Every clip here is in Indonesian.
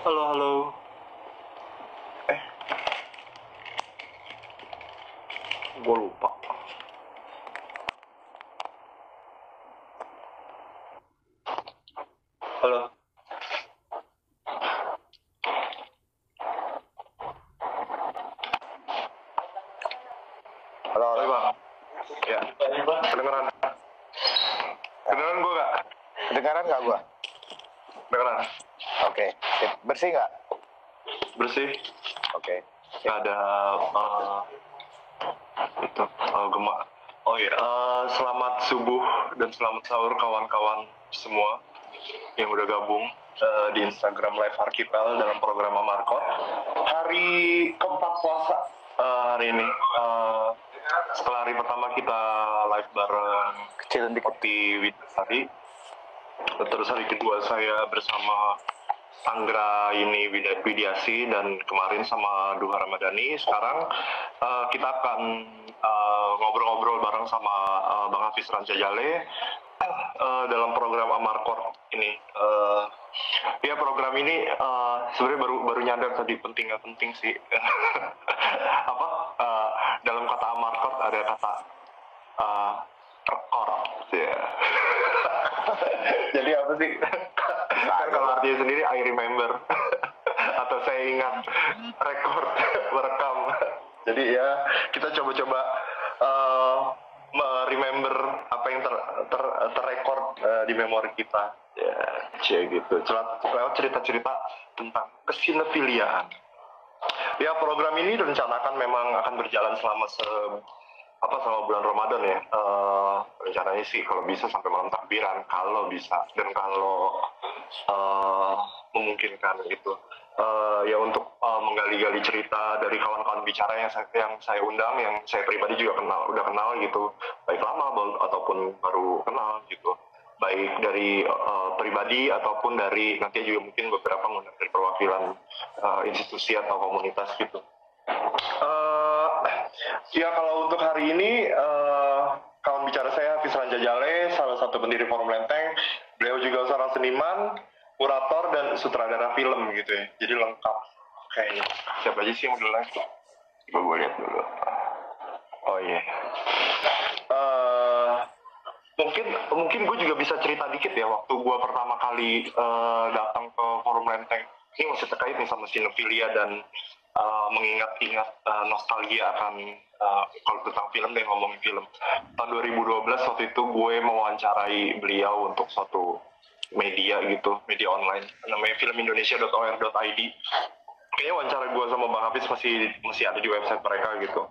Halo, halo. Eh, gue lupa. Halo. Halo, Halo, halo. Bang. Ya, kedengeran. Kedengeran gue gak? Kedengaran nggak gua? Kedengeran. Oke. Sip. Bersih nggak? Bersih. Oke. Gak ada gemak. Oh iya, selamat subuh dan selamat sahur kawan-kawan semua yang udah gabung di Instagram Live Archipel dalam program Amarkot. Hari keempat puasa hari ini. Setelah hari pertama kita live bareng Kecilin dikit. Oti Widasari. Terus hari kedua saya bersama Anggra ini Widiasi dan kemarin sama Duha Ramadhani. Sekarang kita akan ngobrol-ngobrol bareng sama Bang Hafiz Rancajale dalam program Amarkot ini. Ya program ini sebenarnya baru nyadar tadi penting nggak penting sih. Apa dalam kata Amarkot ada kata rekor, ya. Jadi apa sih? Kan kalau artinya sendiri I remember atau saya ingat record merekam. Jadi ya kita coba-coba remember apa yang terrecord di memori kita. Ya, gitu. Lewat cerita-cerita tentang kesinefiliaan. Ya program ini direncanakan memang akan berjalan selama selama bulan Ramadan ya. Rencananya sih kalau bisa sampai malam takbiran, kalau bisa dan kalau memungkinkan gitu. Ya untuk menggali-gali cerita dari kawan-kawan bicara yang saya undang, yang saya pribadi juga udah kenal gitu, baik lama ataupun baru kenal gitu, baik dari pribadi ataupun dari nanti juga mungkin beberapa mengundang dari perwakilan institusi atau komunitas gitu. Ya kalau untuk hari ini kawan bicara saya Hafiz Rancajale, salah satu pendiri Forum Lenteng. Beliau juga seorang seniman, kurator dan sutradara film gitu ya. Jadi lengkap kayaknya. Siapa aja sih yang udah live? Coba gue lihat dulu. Oh iya. Mungkin gue juga bisa cerita dikit ya waktu gue pertama kali datang ke Forum Lenteng. Ini masih terkait nih sama sinefilia dan mengingat-ingat nostalgia akan kalau tentang film deh, ngomongin film. Tahun 2012 waktu itu gue mewawancarai beliau untuk suatu media gitu, media online namanya filmindonesia.or.id. Kayaknya wawancara gue sama Bang Hafiz masih ada di website mereka gitu.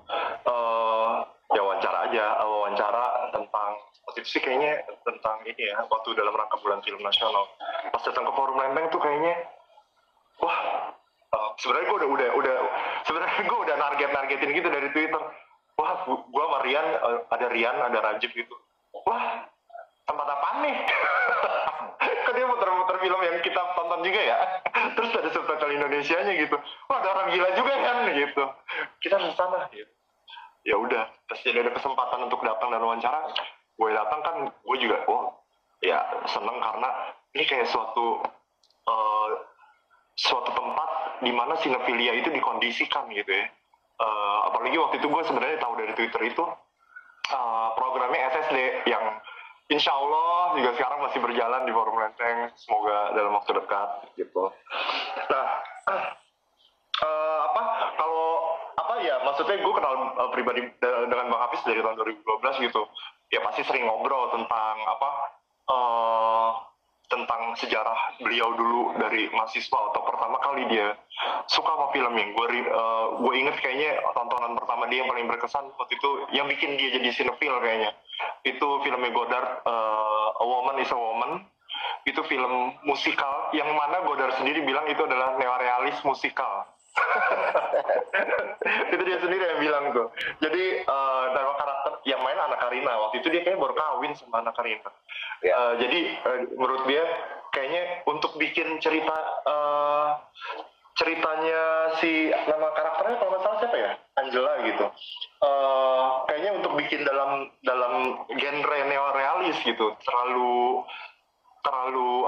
Ya wawancara tentang waktu itu sih kayaknya tentang ini ya, waktu dalam rangka bulan film nasional. Pas datang ke Forum Lembang tuh kayaknya wah, sebenarnya gue udah nargetin gitu dari Twitter. Wah, gue sama Rian, ada Rajib gitu. Wah, tempat apaan nih? Kan dia muter-muter film yang kita tonton juga ya. Terus ada subtitle Indonesianya gitu. Wah, ada orang gila juga kan gitu. Kita harus sana gitu. Ya udah, terus jadi ada kesempatan untuk datang dan wawancara. Gue datang kan, gue juga ya seneng karena ini kayak suatu tempat di mana sinefilia itu dikondisikan gitu ya. Apalagi waktu itu gue sebenarnya tahu dari Twitter itu programnya SSD yang insya Allah juga sekarang masih berjalan di Forum Lenteng, semoga dalam waktu dekat gitu. Nah, maksudnya gue kenal pribadi dengan Bang Hafiz dari tahun 2012 gitu. Ya pasti sering ngobrol tentang tentang sejarah beliau dulu dari mahasiswa atau pertama kali dia suka sama film yang gue inget kayaknya tontonan pertama dia yang paling berkesan waktu itu yang bikin dia jadi sinefil kayaknya itu filmnya Godard, A Woman is a Woman. Itu film musikal yang mana Godard sendiri bilang itu adalah neorealis musikal. Itu dia sendiri yang bilang tuh. Jadi nama karakter yang main Anna Karina waktu itu dia kayaknya baru kawin sama Anna Karina. Jadi menurut dia kayaknya untuk bikin ceritanya si nama karakternya kalau nggak salah siapa ya, Angela gitu. Kayaknya untuk bikin dalam genre neorealis gitu terlalu terlalu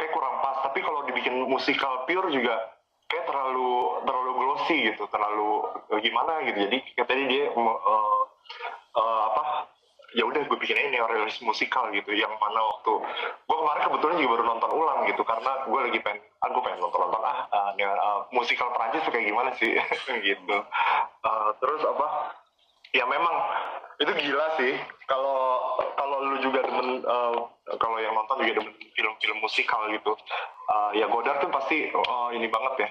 kayak kurang pas. Tapi kalau dibikin musikal pure juga kayak terlalu glossy gitu, terlalu gimana gitu. Jadi katanya dia ya udah gue bikin ini neorealis musikal gitu, yang mana waktu gue kemarin kebetulan juga baru nonton ulang gitu, karena gue lagi pengen nonton musikal Prancis tuh kayak gimana sih gitu. Terus ya memang itu gila sih, kalau kalau lu juga demen, kalau yang nonton juga demen film-film musikal gitu. Ya Godard tuh pasti ini banget ya,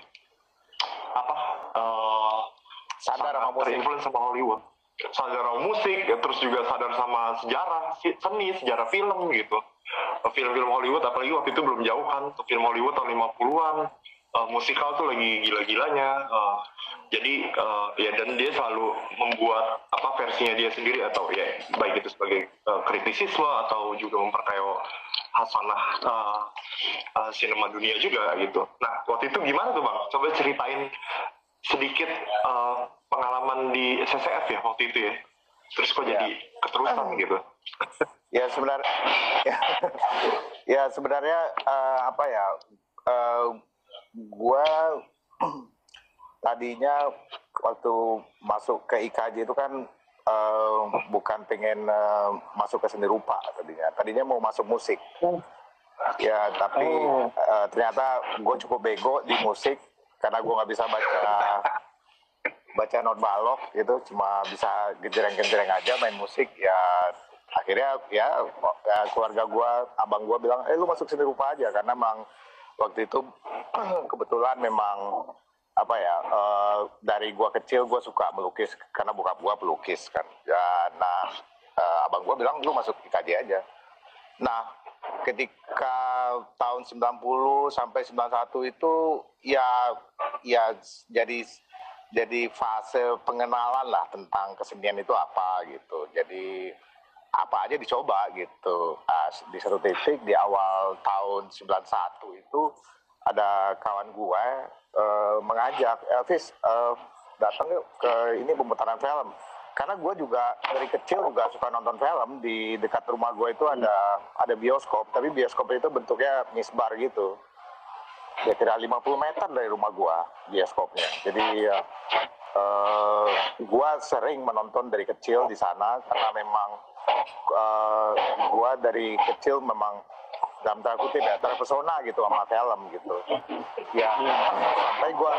Sadar sama musik. terinfluence sama Hollywood, sadar sama musik, terus juga sadar sama sejarah seni, sejarah film gitu. Film-film Hollywood apalagi waktu itu belum jauh kan, film Hollywood tahun 50-an, musikal tuh lagi gila-gilanya. Jadi ya, dan dia selalu membuat versinya dia sendiri, atau ya baik itu sebagai kritisisme atau juga memperkaya hasanah sinema dunia juga gitu. Nah waktu itu gimana tuh Bang? Coba ceritain sedikit pengalaman di CCF ya waktu itu ya. Terus kok jadi keterusan gitu? Ya sebenarnya, ya sebenarnya gue tadinya waktu masuk ke IKJ itu kan bukan pengen masuk ke seni rupa tadinya mau masuk musik. Ya tapi ternyata gue cukup bego di musik karena gue nggak bisa baca not balok gitu, cuma bisa genjreng-genjreng aja main musik. Ya akhirnya ya keluarga gue, abang gue bilang, lu masuk seni rupa aja, karena memang waktu itu kebetulan memang dari gue kecil gue suka melukis karena bokap gue pelukis kan ya. Nah abang gue bilang lu masuk IKJ aja. Nah ketika tahun 90 sampai 91 itu ya jadi fase pengenalan lah tentang kesenian itu apa gitu. Jadi apa aja dicoba gitu. Di satu titik di awal tahun 91 itu ada kawan gue mengajak, Elvis datang yuk ke ini pemutaran film. Karena gue juga dari kecil juga suka nonton film. Di dekat rumah gue itu ada bioskop, tapi bioskop itu bentuknya misbar gitu. Ya kira 50 meter dari rumah gue bioskopnya. Jadi gue sering menonton dari kecil di sana karena memang gue dari kecil memang dalam tanda kutip ya terpesona gitu sama film gitu. Ya sampai gue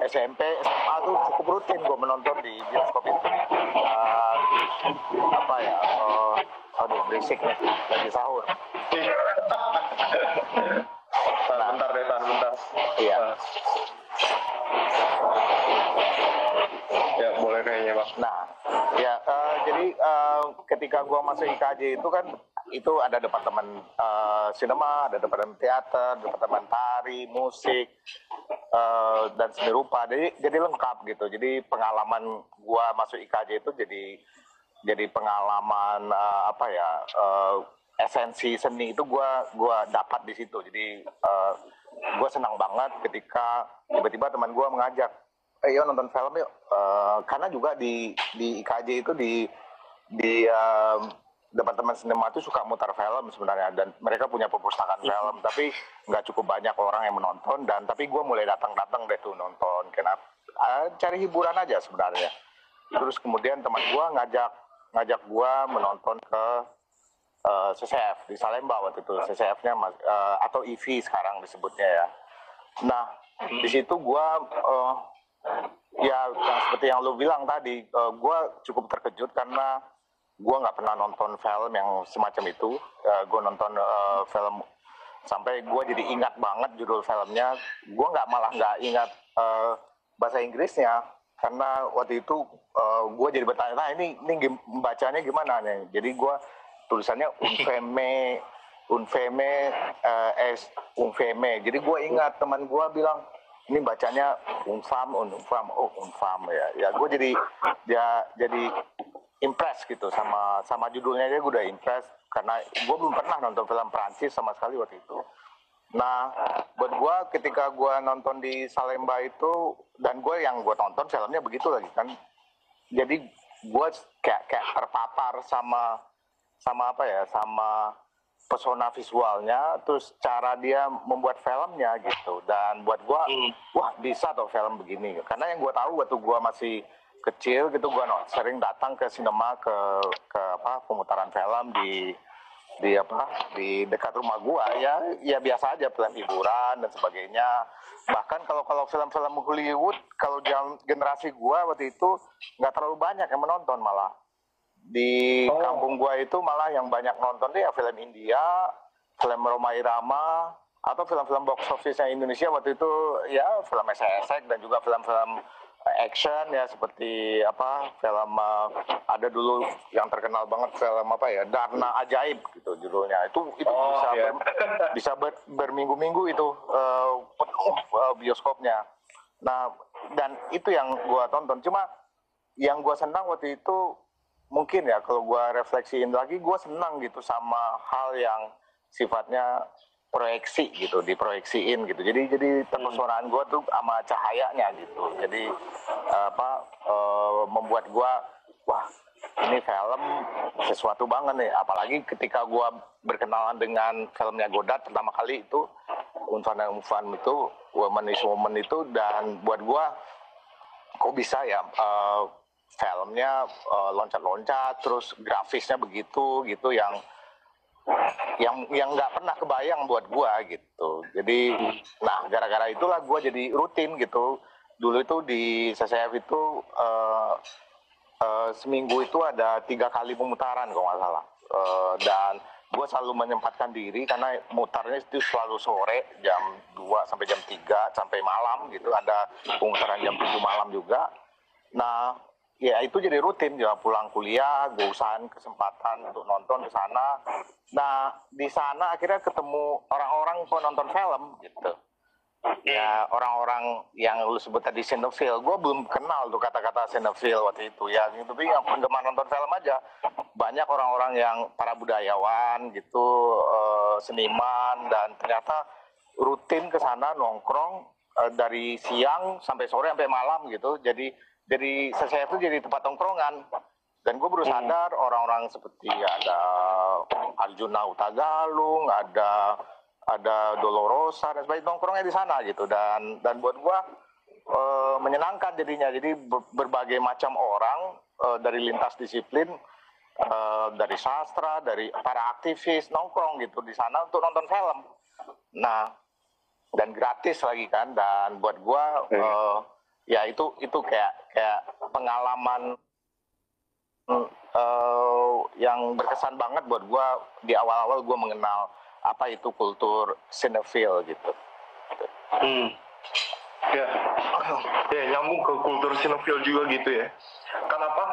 SMP SMA tuh cukup rutin gue menonton di bioskop itu. Aduh berisik nih lagi sahur. Tahan bentar. Iya. Ya boleh kayaknya Bang. Nah ya jadi ketika gue masuk IKJ itu kan itu ada departemen sinema, ada departemen teater, departemen tari, musik, dan seni rupa. Jadi lengkap gitu. Jadi pengalaman gue masuk IKJ itu jadi pengalaman esensi seni itu gue dapat di situ. Jadi gue senang banget ketika tiba-tiba teman gue mengajak, yuk nonton film yuk. Karena juga di IKJ itu di departemen sinema itu suka mutar film sebenarnya, dan mereka punya perpustakaan film, tapi nggak cukup banyak orang yang menonton. Dan tapi gue mulai datang deh tuh nonton, kenapa cari hiburan aja sebenarnya. Terus kemudian teman gue ngajak gue menonton ke CCF di Salemba waktu itu, CCF-nya atau IV sekarang disebutnya ya. Nah di situ gue ya seperti yang lo bilang tadi, gue cukup terkejut karena gue nggak pernah nonton film yang semacam itu. Gue nonton film sampai gue jadi ingat banget judul filmnya. Gue malah nggak ingat bahasa Inggrisnya, karena waktu itu gue jadi bertanya, ini bacanya gimana nih. Jadi gue tulisannya unfeme. Jadi gue ingat teman gue bilang ini bacanya unfam ya. Ya gue jadi impress gitu sama judulnya aja. Gue udah impress karena gue belum pernah nonton film Prancis sama sekali waktu itu. Nah buat gue ketika gue nonton di Salemba itu, dan yang gue tonton filmnya begitu lagi kan, jadi gue kayak terpapar sama sama apa ya, sama pesona visualnya, terus cara dia membuat filmnya gitu. Dan buat gua, wah bisa tuh film begini. Karena yang gua tahu waktu gua masih kecil gitu, gua sering datang ke sinema, ke apa, pemutaran film di dekat rumah gua, ya biasa aja, film hiburan dan sebagainya. Bahkan kalau film-film Hollywood, kalau generasi gua waktu itu nggak terlalu banyak yang menonton, malah di kampung gua itu malah yang banyak nonton tuh ya film India, film Rhoma Irama, atau film-film box office yang Indonesia waktu itu ya film esek-esek dan juga film-film action ya, seperti apa, film ada dulu yang terkenal banget, film apa ya, Darna Ajaib gitu judulnya. Itu bisa berminggu-minggu itu penuh bioskopnya. Nah, dan itu yang gua tonton. Cuma yang gua senang waktu itu, mungkin ya kalau gue refleksiin lagi, gue senang gitu sama hal yang sifatnya proyeksi gitu, diproyeksiin gitu. Jadi terpesonaan gue tuh sama cahayanya gitu. Jadi membuat gue, wah ini film sesuatu banget nih. Apalagi ketika gue berkenalan dengan filmnya Godard pertama kali itu, Unfan itu, Woman is Woman itu, dan buat gue kok bisa ya filmnya loncat-loncat, terus grafisnya begitu gitu, yang nggak pernah kebayang buat gua gitu. Jadi, nah gara-gara itulah gua jadi rutin gitu. Dulu itu di CCF itu seminggu itu ada 3 kali pemutaran kalau nggak salah. Dan gue selalu menyempatkan diri karena mutarnya itu selalu sore jam 2 sampai jam 3 sampai malam gitu. Ada pemutaran jam 7 malam juga. Nah, ya itu jadi rutin ya, pulang kuliah gue usahain kesempatan untuk nonton ke sana. Nah, di sana akhirnya ketemu orang-orang penonton film gitu. Ya, orang-orang yang lu sebut tadi cinephile. Gue belum kenal tuh kata-kata cinephile waktu itu ya, tapi yang penggemar nonton film aja. Banyak orang-orang yang para budayawan gitu, seniman, dan ternyata rutin ke sana nongkrong dari siang sampai sore sampai malam gitu. Jadi saya itu jadi tempat nongkrongan. Dan gue baru sadar orang-orang seperti ada Arjuna Utagalung, ada Dolorosa dan sebagainya, nongkrongnya di sana gitu. Dan buat gue menyenangkan jadinya. Jadi berbagai macam orang dari lintas disiplin, dari sastra, dari para aktivis nongkrong gitu di sana untuk nonton film. Nah, dan gratis lagi kan. Dan buat gue ya itu kayak pengalaman yang berkesan banget buat gue. Di awal-awal gue mengenal apa itu kultur cinephile gitu. Ya nyambung ke kultur cinephile juga gitu ya. Kenapa?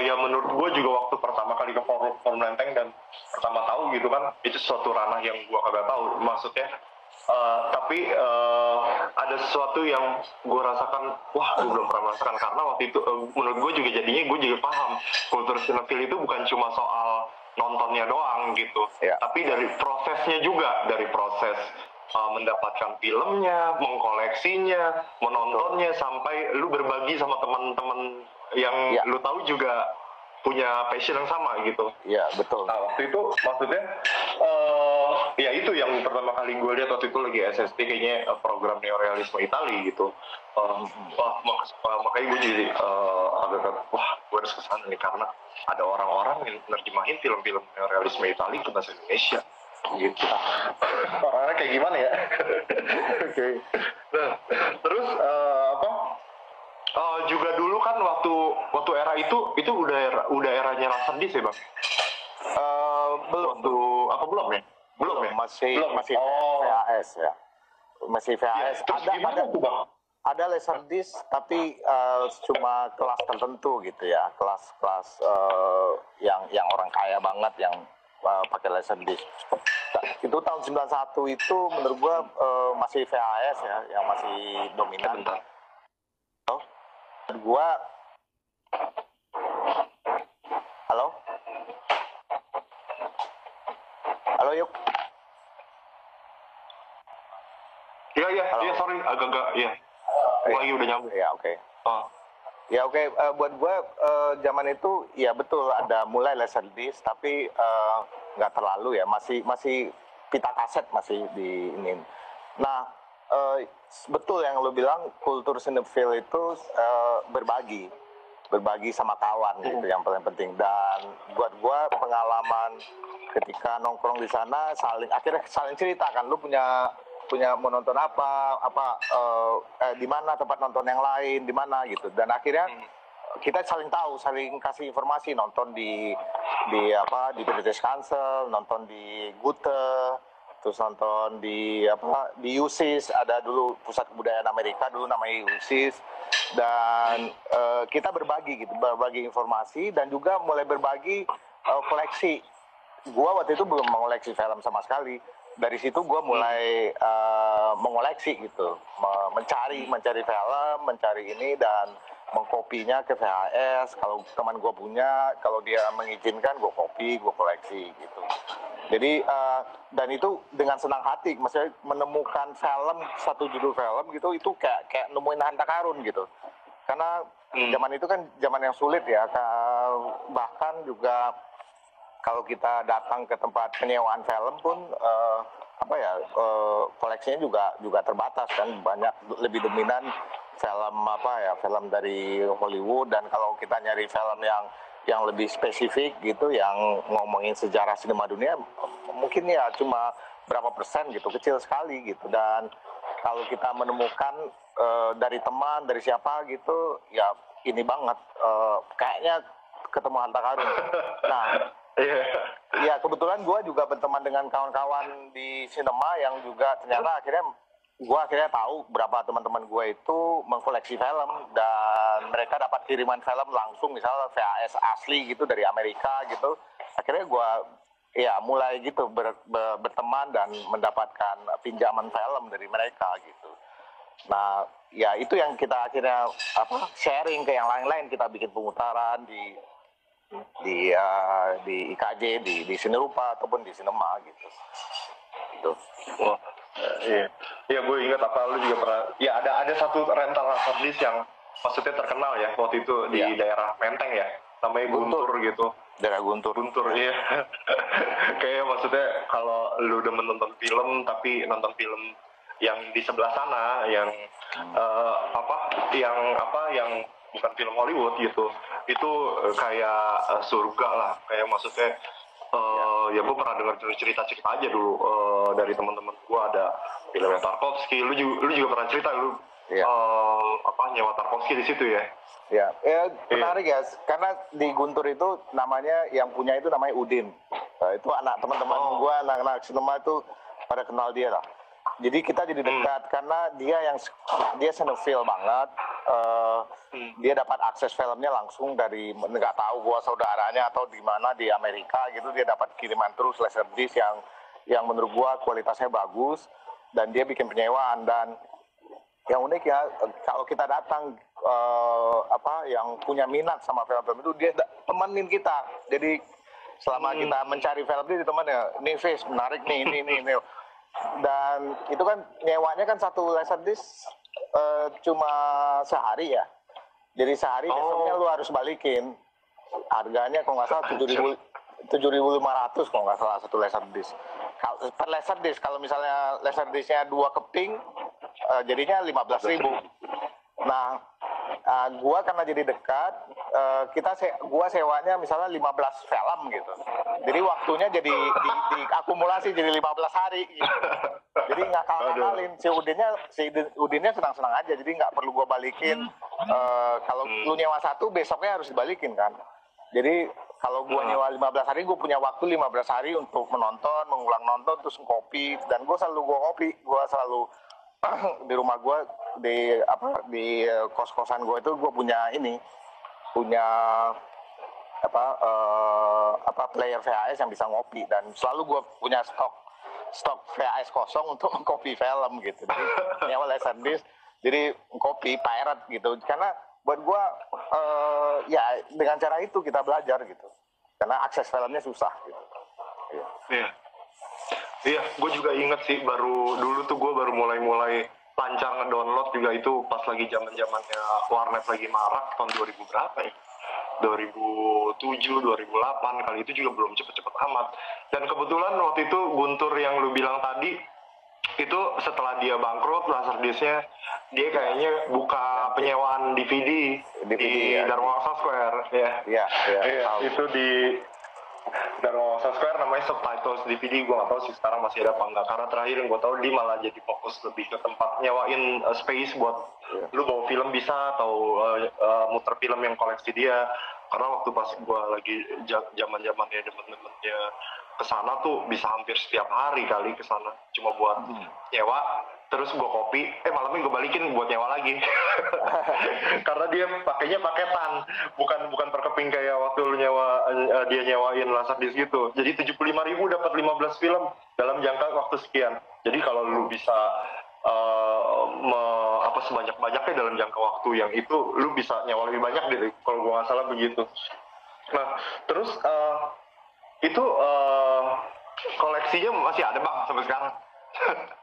Ya menurut gue juga waktu pertama kali ke Forum Lenteng dan pertama tahu gitu kan, itu suatu ranah yang gue kagak tahu maksudnya. Tapi ada sesuatu yang gue rasakan, wah gue belum pernah merasakan, karena waktu itu menurut gue juga jadinya gue juga paham kultur cinephile itu bukan cuma soal nontonnya doang gitu, tapi dari prosesnya juga, dari proses mendapatkan filmnya, mengkoleksinya, menontonnya, sampai lu berbagi sama teman-teman yang lu tahu juga punya passion yang sama gitu. Iya, betul. Nah, waktu itu maksudnya ya itu yang pertama kali gue lihat waktu itu lagi SST kayaknya, program neorealisme Itali gitu. Makanya gue jadi agak wah gue harus kesana nih, karena ada orang-orang yang nerjemahin film-film neorealisme Itali ke bahasa Indonesia gitu. Orangnya kayak gimana ya? Oke. Nah, terus juga dulu kan waktu era itu udah eranya Laserdisc ya bang? Belum. Belum ya? Belum ya? Masih VHS ya. Masih VHS. Ya, ada Laserdisc, tapi cuma kelas tertentu gitu ya, kelas yang orang kaya banget yang pakai Laserdisc. Itu tahun 91 itu menurut gua masih VHS ya, yang masih dominan. Gua Halo Yuk. Iya, sorry, agak-agak, ya. Lagi udah nyambung. Ya, oke. Ya oke, buat gue zaman itu ya betul ada mulai laserdisc tapi nggak terlalu ya, masih pita kaset masih di ini. Nah betul yang lo bilang kultur sinetfil itu berbagi sama kawan gitu yang paling penting. Dan buat gue pengalaman ketika nongkrong di sana akhirnya saling cerita kan, lu punya mau nonton di mana tempat nonton yang lain, di mana gitu. Dan akhirnya kita saling tahu, saling kasih informasi, nonton di British Council, nonton di Gute, terus nonton di USIS, ada dulu Pusat Kebudayaan Amerika dulu namanya USIS. Dan kita berbagi informasi dan juga mulai berbagi koleksi. Gua waktu itu belum mengoleksi film sama sekali. Dari situ gue mulai mengoleksi gitu, mencari film, mencari ini dan mengkopinya ke VHS. Kalau teman gue punya, kalau dia mengizinkan gue copy, gue koleksi gitu. Jadi dan itu dengan senang hati, maksudnya menemukan satu judul film gitu, itu kayak nemuin harta karun gitu. Karena zaman itu kan zaman yang sulit ya, bahkan juga kalau kita datang ke tempat penyewaan film pun koleksinya juga terbatas kan, banyak lebih dominan film dari Hollywood. Dan kalau kita nyari film yang lebih spesifik gitu, yang ngomongin sejarah sinema dunia, mungkin ya cuma berapa persen gitu, kecil sekali gitu. Dan kalau kita menemukan dari teman, dari siapa gitu, ya ini banget, kayaknya ketemu harta karun. Nah, ya kebetulan gue juga berteman dengan kawan-kawan di sinema yang juga ternyata akhirnya tahu berapa teman-teman gue itu mengkoleksi film, dan mereka dapat kiriman film langsung, misalnya VHS asli gitu dari Amerika gitu. Akhirnya gue ya mulai gitu berteman dan mendapatkan pinjaman film dari mereka gitu. Nah ya itu yang kita akhirnya sharing ke yang lain-lain, kita bikin pemutaran di IKJ, di Sinerupa ataupun di sinema gitu. Wah, iya gue ingat lu juga pernah. Ya ada satu rental laserdisc yang maksudnya terkenal ya waktu itu di daerah Menteng ya, namanya Guntur gitu. Daerah Guntur, iya. Kayak maksudnya kalau lu udah menonton film tapi nonton film yang di sebelah sana yang yang bukan film Hollywood gitu, itu kayak surga lah, kayak maksudnya ya gue pernah dengar cerita-cerita aja dulu dari teman-teman gue, ada filmnya Tarkovsky. Lu juga pernah cerita lu nyewa Tarkovsky di situ ya? Ya, menarik ya, karena di Guntur itu namanya, yang punya itu namanya Udin. Itu anak teman-teman gue, anak-anak sinema itu pada kenal dia lah. Jadi kita jadi dekat karena dia sinetfil banget. Dia dapat akses filmnya langsung dari, nggak tahu gua saudaranya atau di mana di Amerika gitu, dia dapat kiriman terus laserdisc yang menurut gua kualitasnya bagus, dan dia bikin penyewaan. Dan yang unik ya, kalau kita datang yang punya minat sama film-film itu, dia temenin kita. Jadi selama kita mencari film dia temannya, nih Fis, menarik nih, ini. Dan itu kan nyewanya kan satu laserdisc cuma sehari ya. Jadi sehari besoknya lu harus balikin. Harganya kalau nggak salah 7.500 kalau nggak salah satu laserdisc. Per laserdisc, kalau misalnya laserdiscnya 2 keping, jadinya 15.000. Nah, gua karena jadi dekat, gua sewanya misalnya 15 film gitu. Jadi waktunya jadi diakumulasi jadi 15 hari gitu. Jadi nggak ngakalin. Si Udinnya senang-senang aja, jadi nggak perlu gua balikin. Kalau lu nyewa satu, besoknya harus dibalikin kan. Jadi kalau gua nyewa 15 hari, gua punya waktu 15 hari untuk menonton, mengulang nonton, terus ngopi. Dan gua selalu ngopi, gua selalu di rumah gue, di kos-kosan gue itu gue punya player VHS yang bisa ngopi, dan selalu gue punya stok VHS kosong untuk mengkopi film gitu. Jadi nyewa laserdisc, jadi kopi pirate gitu. Karena buat gue ya dengan cara itu kita belajar gitu, karena akses filmnya susah gitu. Iya, gue juga inget sih, dulu tuh gue baru mulai lancar ngedownload juga itu pas lagi zamannya warnet lagi marak tahun 2000 berapa ya? 2007, 2008 kali itu juga belum cepet-cepet amat. Dan kebetulan waktu itu Guntur yang lu bilang tadi itu setelah dia bangkrut Laserdisc-nya dia kayaknya buka penyewaan DVD di ya, Dharma Wangsa Square ya. Iya, Itu di Dharma Wangsa Square namanya Subtitles DVD. Gue gak tahu sih sekarang masih ada apa enggak, karena terakhir yang gue tahu dia malah jadi fokus lebih ke tempat nyewain space buat lu bawa film bisa atau muter film yang koleksi dia. Karena waktu pas gue lagi zaman-zamannya demen-demennya kesana tuh bisa hampir setiap hari kali kesana cuma buat nyewa, terus gue kopi, malamnya gue balikin buat nyewa lagi. Karena dia pakainya paketan, bukan per keping kayak waktu lu nyewa dia nyewain Laserdisc gitu. Jadi 75.000 dapat 15 film dalam jangka waktu sekian. Jadi kalau lu bisa sebanyak-banyaknya dalam jangka waktu yang itu, lu bisa nyewa lebih banyak deh kalau gue nggak salah begitu. Nah terus itu koleksinya masih ada bang sampai sekarang?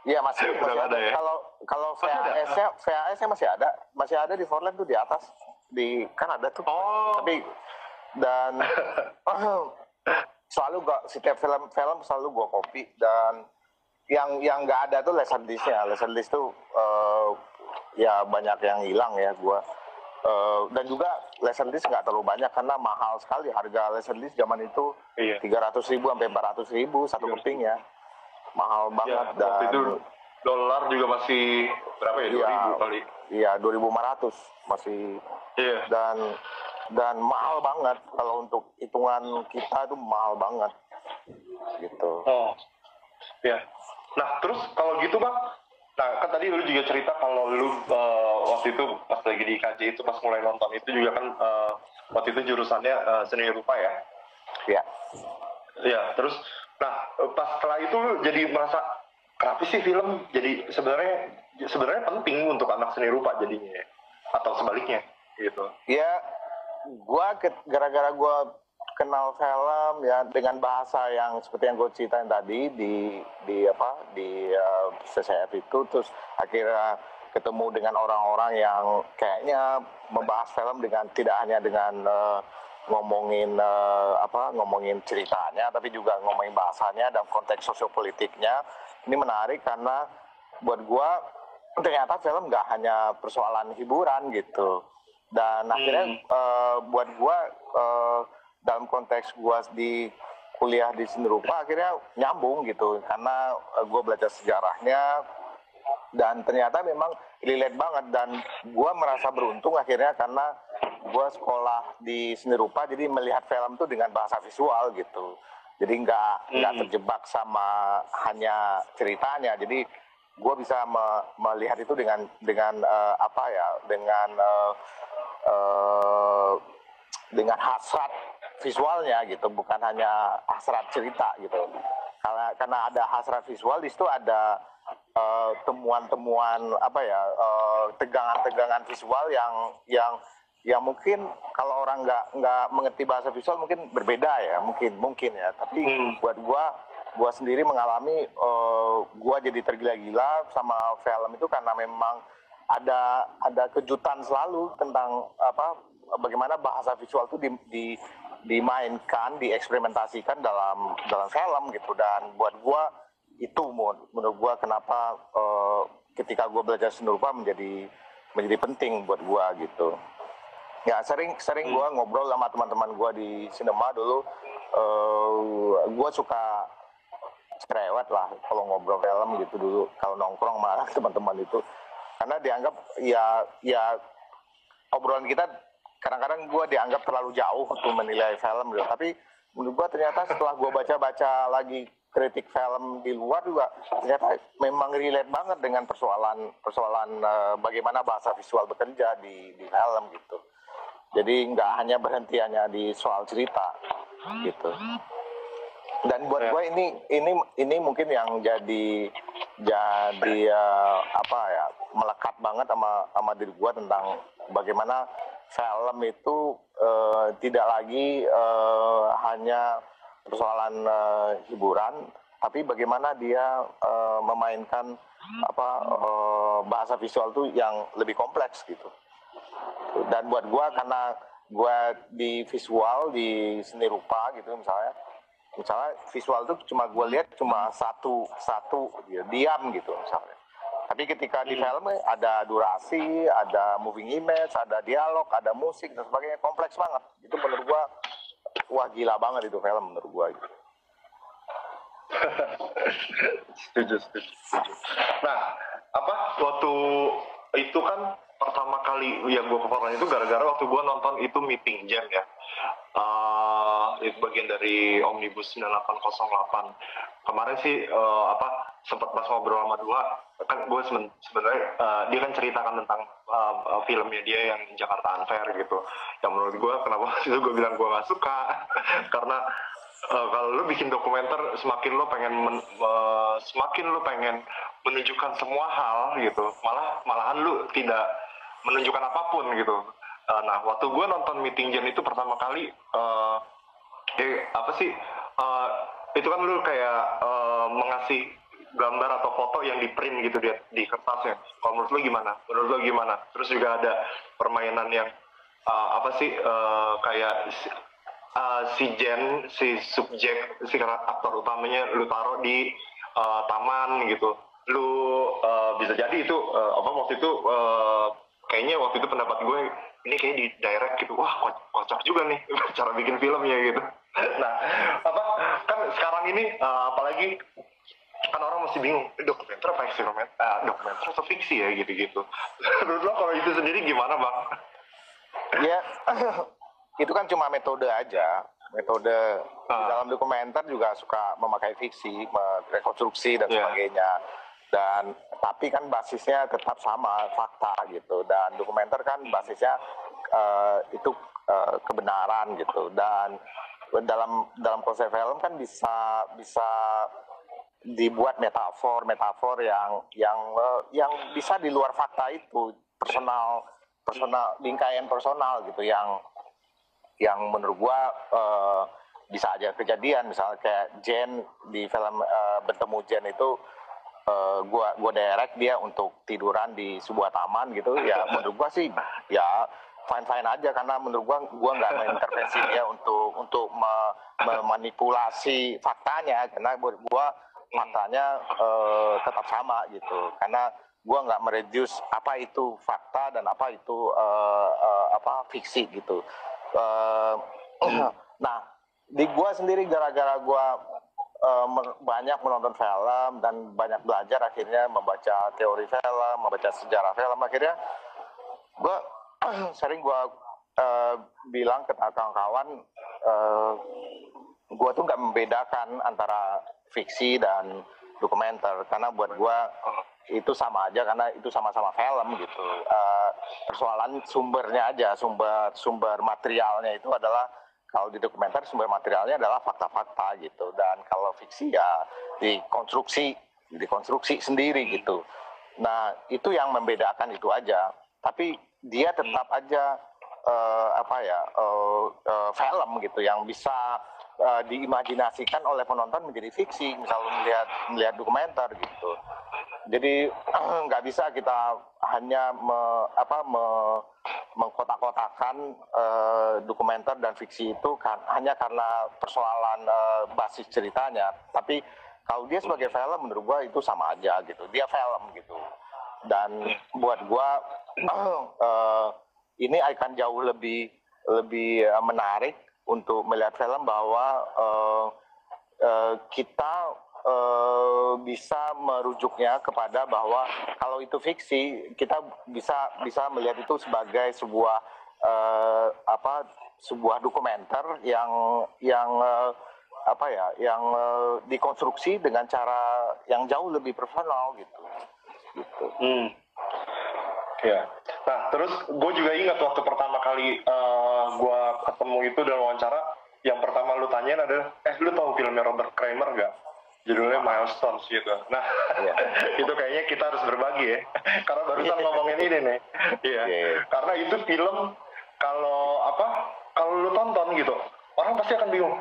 Iya masih ada ya. Kalau VHS-nya masih ada di Forland tuh di atas, kan ada tuh. Tapi dan selalu setiap film selalu gua copy, dan yang nggak ada tuh Laserdisc-nya. Laserdisc tuh ya banyak yang hilang ya gua. Dan juga Laserdisc nggak terlalu banyak karena mahal sekali harga Laserdisc zaman itu. 300.000 sampai 400.000 satu keping ya, mahal banget. Ya, dan waktu itu dolar juga masih berapa ya, 2.000 kali. Iya 2.500 masih. Dan mahal banget kalau untuk hitungan kita itu mahal banget gitu. Ya. Nah terus kalau gitu bang, nah kan tadi lu juga cerita kalau lu waktu itu pas lagi di IKJ itu pas mulai nonton itu juga kan waktu itu jurusannya seni rupa ya. Iya. Ya terus, nah pas setelah itu lu jadi merasa kenapa sih film jadi sebenarnya penting untuk anak seni rupa jadinya ya? Atau sebaliknya gitu? Ya, gara-gara gua kenal film ya dengan bahasa yang seperti yang gue ceritain tadi di CCF itu, terus akhirnya ketemu dengan orang-orang yang kayaknya membahas film dengan tidak hanya dengan ngomongin ceritanya, tapi juga ngomongin bahasanya dan konteks sosiopolitiknya. Ini menarik karena buat gue ternyata film nggak hanya persoalan hiburan gitu. Dan akhirnya buat gue dalam konteks gue di kuliah di seni rupa akhirnya nyambung gitu, karena gue belajar sejarahnya dan ternyata memang relate banget. Dan gue merasa beruntung akhirnya karena gue sekolah di seni rupa, jadi melihat film tuh dengan bahasa visual gitu. Jadi nggak terjebak sama hanya ceritanya. Jadi gue bisa melihat itu dengan hasrat visualnya gitu, bukan hanya hasrat cerita gitu. Karena ada hasrat visual, di situ ada temuan-temuan tegangan-tegangan visual yang mungkin kalau orang nggak mengerti bahasa visual mungkin berbeda ya, mungkin ya. Tapi buat gua sendiri mengalami, gua jadi tergila-gila sama film itu karena memang ada kejutan selalu tentang bagaimana bahasa visual itu dimainkan, dieksperimentasikan dalam film gitu. Dan buat gua itu menurut gua kenapa ketika gua belajar seni rupa menjadi penting buat gua gitu. Ya sering gua ngobrol sama teman-teman gua di sinema dulu. Gua suka cerewet lah kalau ngobrol film gitu dulu, kalau nongkrong sama teman-teman itu, karena dianggap ya obrolan kita kadang-kadang gue dianggap terlalu jauh untuk menilai film gitu. Tapi menurut gue ternyata setelah gue baca-baca lagi kritik film di luar juga ternyata memang relate banget dengan persoalan bagaimana bahasa visual bekerja di film gitu. Jadi nggak hanya berhenti hanya di soal cerita gitu. Dan buat gue ini mungkin yang jadi melekat banget sama diri gue tentang bagaimana film itu tidak lagi hanya persoalan hiburan, tapi bagaimana dia memainkan bahasa visual tuh yang lebih kompleks gitu. Dan buat gua, karena gua di visual, di seni rupa gitu misalnya visual tuh cuma gua lihat cuma satu ya, diam gitu misalnya. Tapi ketika di film ada durasi, ada moving image, ada dialog, ada musik dan sebagainya, kompleks banget. Itu menurut gua, wah gila banget itu film menurut gua gitu. Setuju. Nah, waktu itu kan pertama kali yang gue kepalan itu gara-gara waktu gue nonton itu Meeting Jam ya. Itu bagian dari Omnibus 9808. Kemarin sih sempat pas ngobrol sama dua, kan gue sebenarnya dia kan ceritakan tentang filmnya dia yang Jakarta Unfair gitu. Yang menurut gue kenapa itu gue bilang gue nggak suka karena kalau lu bikin dokumenter semakin lu pengen menunjukkan semua hal gitu, malahan lu tidak menunjukkan apapun gitu. Nah, waktu gue nonton Meeting Jam itu pertama kali itu kan lu kayak mengasih gambar atau foto yang di print gitu di kertasnya. Kalau menurut lu gimana? Terus juga ada permainan yang kayak si subjek, si aktor utamanya lu taruh di taman gitu. Lu bisa jadi itu waktu itu kayaknya waktu itu pendapat gue ini kayak di direct gitu, wah kocak juga nih cara bikin filmnya gitu. Nah, kan sekarang ini apalagi kan orang masih bingung dokumenter apa eksperimen, dokumenter atau fiksi ya gitu. Menurut lo kalau itu sendiri gimana, Bang? Ya, itu kan cuma metode aja. Metode di dalam dokumenter juga suka memakai fiksi, rekonstruksi dan sebagainya. Dan tapi kan basisnya tetap sama, fakta gitu. Dan dokumenter kan basisnya itu kebenaran gitu. Dan dalam konsep film kan bisa dibuat metafor yang bisa di luar fakta itu, personal bingkaian personal gitu, yang menurut gua bisa aja kejadian. Misalnya kayak Jen di film Bertemu Jen itu, gua direct dia untuk tiduran di sebuah taman gitu ya. Menurut gua sih ya fine aja, karena menurut gua nggak mengintervensi dia untuk memanipulasi faktanya, karena buat gua faktanya tetap sama gitu, karena gua nggak mereduce apa itu fakta dan apa itu fiksi gitu. Nah, di gua sendiri gara-gara gua banyak menonton film dan banyak belajar, akhirnya membaca teori film, membaca sejarah film, akhirnya gue sering bilang ke kawan-kawan, gue tuh nggak membedakan antara fiksi dan dokumenter, karena buat gue itu sama aja, karena itu sama-sama film gitu. Persoalan sumbernya aja, sumber materialnya itu adalah, kalau di dokumenter sumber materialnya adalah fakta-fakta gitu, dan kalau fiksi ya dikonstruksi sendiri gitu. Nah, itu yang membedakan itu aja. Tapi dia tetap aja film gitu, yang bisa diimajinasikan oleh penonton menjadi fiksi, misalnya melihat dokumenter gitu. Jadi nggak bisa kita hanya mengkotak-kotakan dokumenter dan fiksi itu hanya karena persoalan basis ceritanya. Tapi kalau dia sebagai film, menurut gua itu sama aja gitu. Dia film gitu. Dan buat gua ini akan jauh lebih menarik untuk melihat film, bahwa kita bisa merujuknya kepada bahwa kalau itu fiksi, kita bisa melihat itu sebagai sebuah dokumenter yang dikonstruksi dengan cara yang jauh lebih personal gitu. Ya. Nah, terus gue juga ingat waktu pertama kali gue ketemu itu dan wawancara, yang pertama lu tanyain adalah, lu tahu filmnya Robert Kramer nggak? Judulnya Milestones gitu. Nah, itu kayaknya kita harus berbagi ya, karena barusan ngomongin ini nih. Iya. Karena itu film kalau lu tonton gitu, orang pasti akan bingung.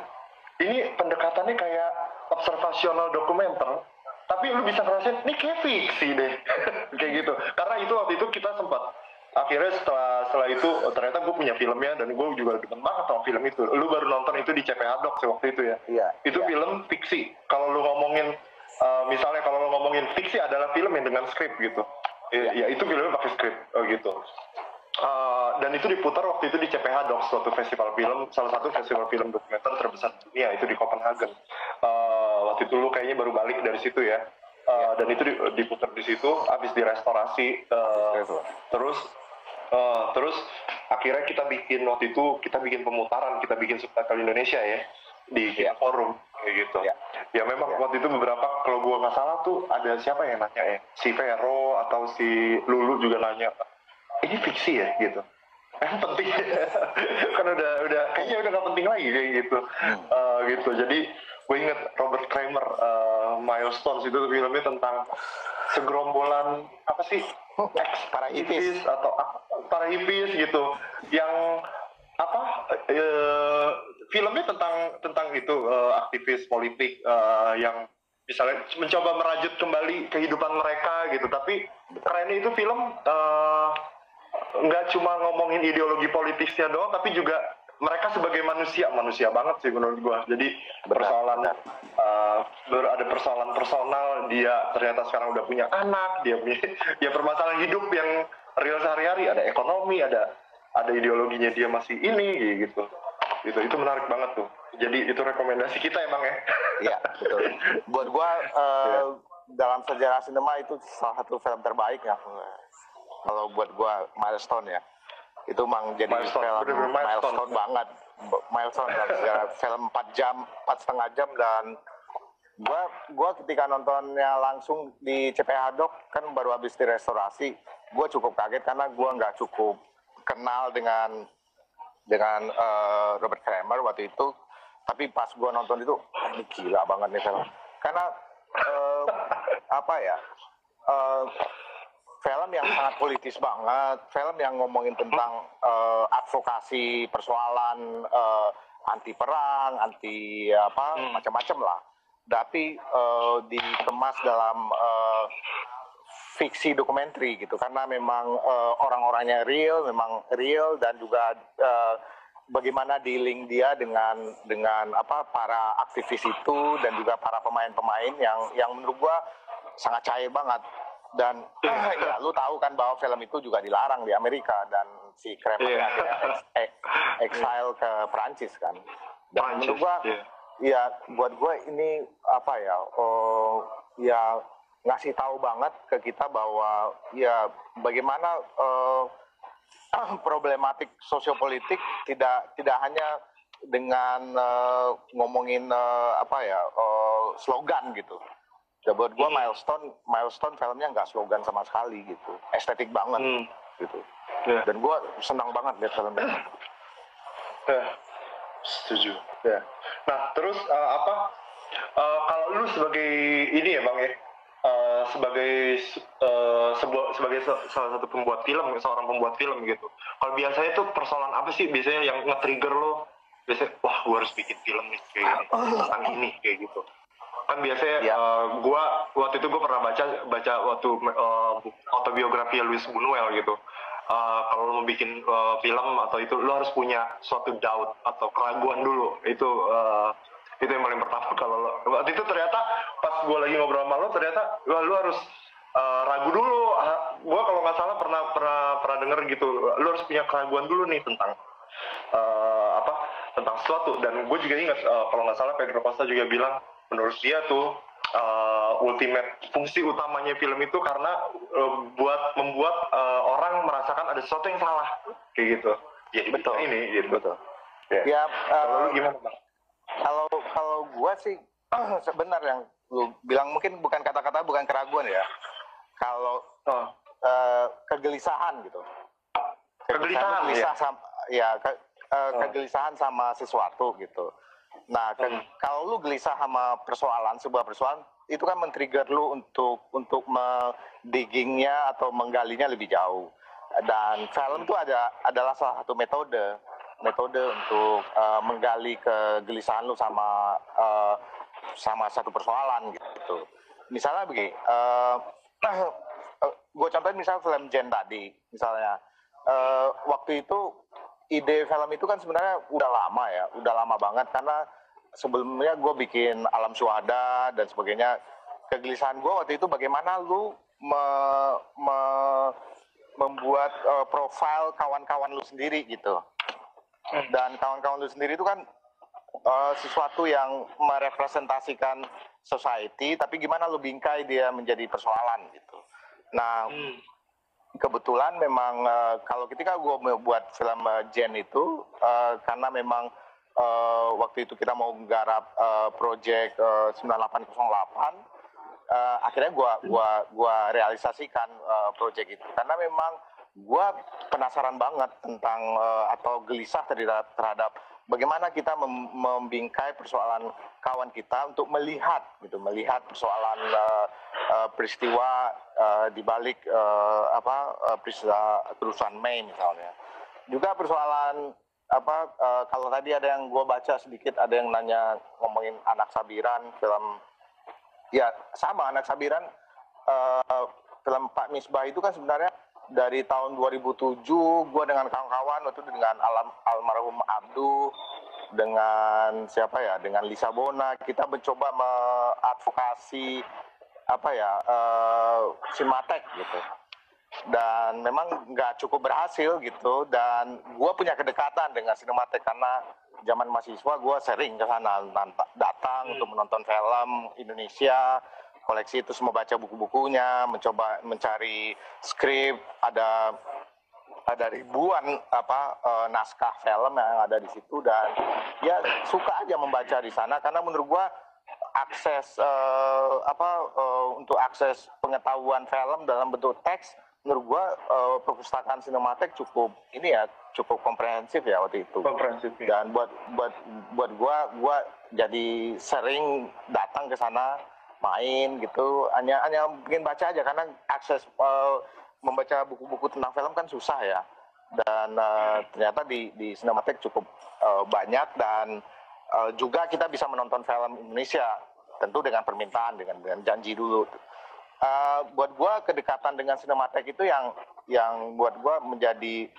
Ini pendekatannya kayak observational dokumenter, tapi lu bisa ngerasain ini kayak fiksi deh kayak gitu. Karena itu waktu itu kita sempat akhirnya setelah itu ternyata gue punya filmnya dan gue juga demen banget sama film itu. Lu baru nonton itu di CPH Doc waktu itu ya. Iya. Itu film fiksi. Kalau lu ngomongin misalnya kalau lu ngomongin fiksi adalah film yang dengan skrip gitu. Ya itu filmnya pakai skrip gitu. Dan itu diputar waktu itu di CPH Docs, suatu festival film, salah satu festival film dokumenter terbesar di dunia, itu di Copenhagen. Waktu itu lu kayaknya baru balik dari situ ya. Dan itu diputar di situ, habis direstorasi. Terus akhirnya kita bikin pemutaran, kita bikin subtitle Indonesia ya di forum kayak gitu. Ya memang waktu itu beberapa, kalau gua nggak salah tuh ada siapa yang nanya ya, si Vero atau si Lulu juga nanya, ini fiksi ya gitu. Penting kan udah kayaknya udah nggak penting lagi kayak gitu. Gitu. Jadi gue inget Robert Kramer, Milestones itu filmnya tentang segerombolan apa sih, para hippies atau para hippies gitu, yang apa filmnya tentang itu aktivis politik yang misalnya mencoba merajut kembali kehidupan mereka gitu. Tapi kerennya itu film nggak cuma ngomongin ideologi politisnya doang, tapi juga mereka sebagai manusia banget sih menurut gua. Jadi ada persoalan personal, dia ternyata sekarang udah punya anak, dia punya ya permasalahan hidup yang real sehari-hari, ada ekonomi, ada ideologinya dia masih ini gitu. Itu menarik banget tuh. Jadi itu rekomendasi kita emang ya. Iya, betul. Buat gua dalam sejarah sinema itu salah satu film terbaik ya. Kalau buat gua Milestone ya. Itu emang jadi film milestone banget. Milestone dalam sejarah film 4,5 jam, dan gua ketika nontonnya langsung di CPH Doc kan baru habis direstorasi, gua cukup kaget karena gua nggak cukup kenal dengan Robert Kramer waktu itu. Tapi pas gua nonton itu, ini gila banget nih film. Karena film yang sangat politis banget, film yang ngomongin tentang advokasi persoalan anti perang, anti macam-macam lah. Tapi dikemas dalam fiksi dokumenter gitu, karena memang orang-orangnya memang real, dan juga bagaimana dealing dia dengan para aktivis itu, dan juga para pemain-pemain yang menurut gua sangat cair banget. Dan ya lu tahu kan bahwa film itu juga dilarang di Amerika, dan si Kramer akhirnya exile ke Perancis kan. Dan menurut gua ya buat gua ini ya ngasih tahu banget ke kita bahwa ya bagaimana problematik sosiopolitik tidak hanya dengan ngomongin slogan gitu. Ya buat gue Milestone filmnya nggak slogan sama sekali gitu, estetik banget gitu. Dan gue senang banget lihat filmnya. Setuju. Nah terus kalau lu sebagai ini ya bang ya, sebagai salah satu seorang pembuat film gitu. Kalau biasanya tuh persoalan apa sih biasanya yang nge-trigger lo? Biasanya wah gue harus bikin film nih kayak gini, tentang ini kayak gitu. Kan biasanya waktu itu gue pernah baca waktu autobiografi Luis Buñuel gitu. Kalau lo mau bikin film atau itu lo harus punya suatu doubt atau keraguan dulu. Itu yang paling pertama. Kalau waktu itu ternyata pas gue lagi ngobrol sama lo, ternyata lo harus ragu dulu. Gue kalau nggak salah pernah denger gitu, lo harus punya keraguan dulu nih tentang tentang sesuatu. Dan gue juga ingat kalau nggak salah Pedro Costa juga bilang menurut dia tuh fungsi utamanya film itu karena membuat orang merasakan ada sesuatu yang salah kayak gitu. Jadi betul ini gitu. Betul. Ya kalau lu gimana bang? Kalau gue sih sebenarnya yang lu bilang mungkin bukan kata-kata, bukan keraguan ya. Kalau kegelisahan gitu. Kegelisahan sama sesuatu gitu. Nah, kalau lu gelisah sama sebuah persoalan, itu kan men-trigger lu untuk diggingnya atau menggalinya lebih jauh. Dan film itu adalah salah satu metode untuk menggali kegelisahan lu sama satu persoalan gitu. misalnya begini, gue contohin misalnya film Jen tadi, misalnya waktu itu ide film itu kan sebenarnya udah lama banget karena sebelumnya gue bikin Alam Syuhada dan sebagainya. Kegelisahan gue waktu itu bagaimana lu membuat profil kawan-kawan lu sendiri gitu. Dan kawan-kawan lu sendiri itu kan sesuatu yang merepresentasikan society, tapi gimana lu bingkai dia menjadi persoalan gitu. Nah, kebetulan memang kalau ketika gue buat film Jen itu karena memang waktu itu kita mau menggarap project 9808, akhirnya gua realisasikan project itu karena memang gua penasaran banget tentang atau gelisah terhadap bagaimana kita membingkai persoalan kawan kita untuk melihat persoalan peristiwa di balik peristiwa kerusuhan Mei misalnya. Juga persoalan kalau tadi ada yang gue baca sedikit, ada yang nanya ngomongin Anak Sabiran, film ya sama Anak Sabiran, film Pak Misbah itu kan sebenarnya dari tahun 2007 gue dengan kawan-kawan waktu itu dengan almarhum Abdu, dengan dengan Lisa Bona, kita mencoba mengadvokasi Sinematek gitu. Dan memang nggak cukup berhasil gitu, dan gue punya kedekatan dengan Sinematek karena zaman mahasiswa gue sering ke sana datang untuk menonton film Indonesia, koleksi itu semua, baca buku-bukunya, mencoba mencari skrip, ada ribuan naskah film yang ada di situ, dan ya suka aja membaca di sana karena menurut gue akses untuk akses pengetahuan film dalam bentuk teks, menurut gua perpustakaan Sinematek cukup komprehensif ya waktu itu. Komprehensif. Ya. Dan buat gua jadi sering datang ke sana main gitu, hanya bikin baca aja karena akses membaca buku-buku tentang film kan susah ya. Dan ternyata di Sinematek cukup banyak, dan juga kita bisa menonton film Indonesia tentu dengan permintaan, dengan janji dulu. Buat gue kedekatan dengan Sinematek itu yang buat gue menjadi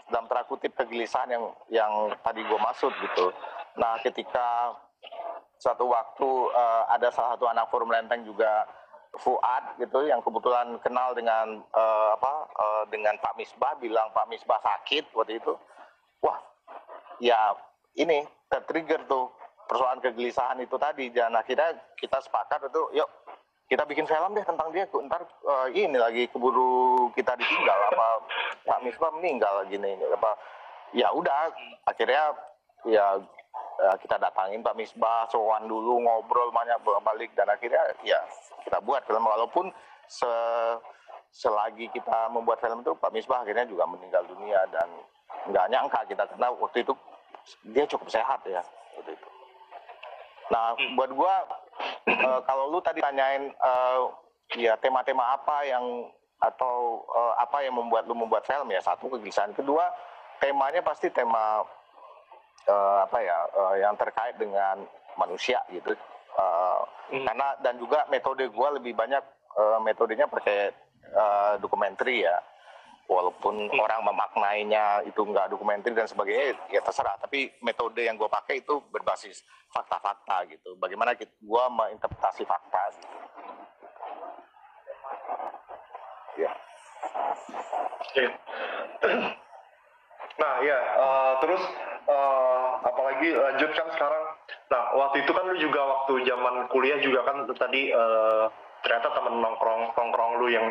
dalam tanda kutip kegelisahan yang tadi gue maksud gitu. Nah, ketika suatu waktu ada salah satu anak forum Lenteng juga, Fuad gitu, yang kebetulan kenal dengan dengan Pak Misbah, bilang Pak Misbah sakit waktu itu. Wah, ya ini tertrigger tuh persoalan kegelisahan itu tadi, dan akhirnya kita sepakat itu yuk kita bikin film deh tentang dia, ntar ini lagi keburu kita ditinggal Pak Misbah meninggal gini ya udah akhirnya ya kita datangin Pak Misbah, sowan dulu, ngobrol banyak balik, dan akhirnya ya kita buat film, walaupun selagi kita membuat film itu Pak Misbah akhirnya juga meninggal dunia, dan nggak nyangka kita karena waktu itu dia cukup sehat ya waktu itu. Nah, buat gua kalau lu tadi tanyain ya tema-tema apa yang atau apa yang membuat lu membuat film, ya satu kegelisahan, kedua temanya pasti tema yang terkait dengan manusia gitu. Karena dan juga metode gua lebih banyak metodenya pakai dokumenter ya. Walaupun orang memaknainya itu nggak dokumenter dan sebagainya, ya terserah. Tapi metode yang gue pakai itu berbasis fakta-fakta gitu. Bagaimana gue menginterpretasi fakta gitu. Ya. Oke. Nah ya, terus apalagi lanjutkan sekarang. Nah, waktu itu kan lu juga waktu zaman kuliah juga kan tadi ternyata temen nongkrong lu yang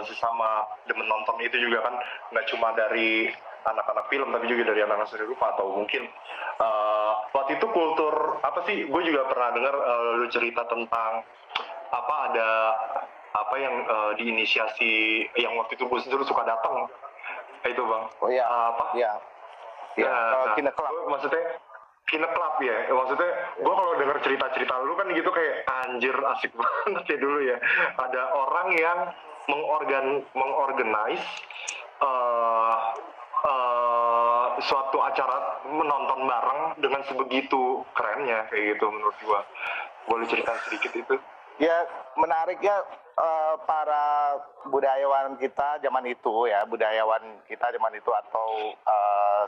sesama demen nonton itu juga kan nggak cuma dari anak-anak film tapi juga dari anak-anak seni rupa, atau mungkin waktu itu kultur apa sih, gue juga pernah dengar lu cerita tentang ada yang diinisiasi yang waktu itu Gus Dur suka datang itu bang. Oh iya. Kineklub. Maksudnya Kineklub ya, maksudnya gue kalau denger cerita-cerita lu kan gitu kayak anjir asik banget ya dulu ya. Ada orang yang mengorganize suatu acara menonton bareng dengan sebegitu kerennya kayak gitu menurut gue. Boleh cerita sedikit itu? Ya menariknya para budayawan kita zaman itu ya, budayawan kita zaman itu atau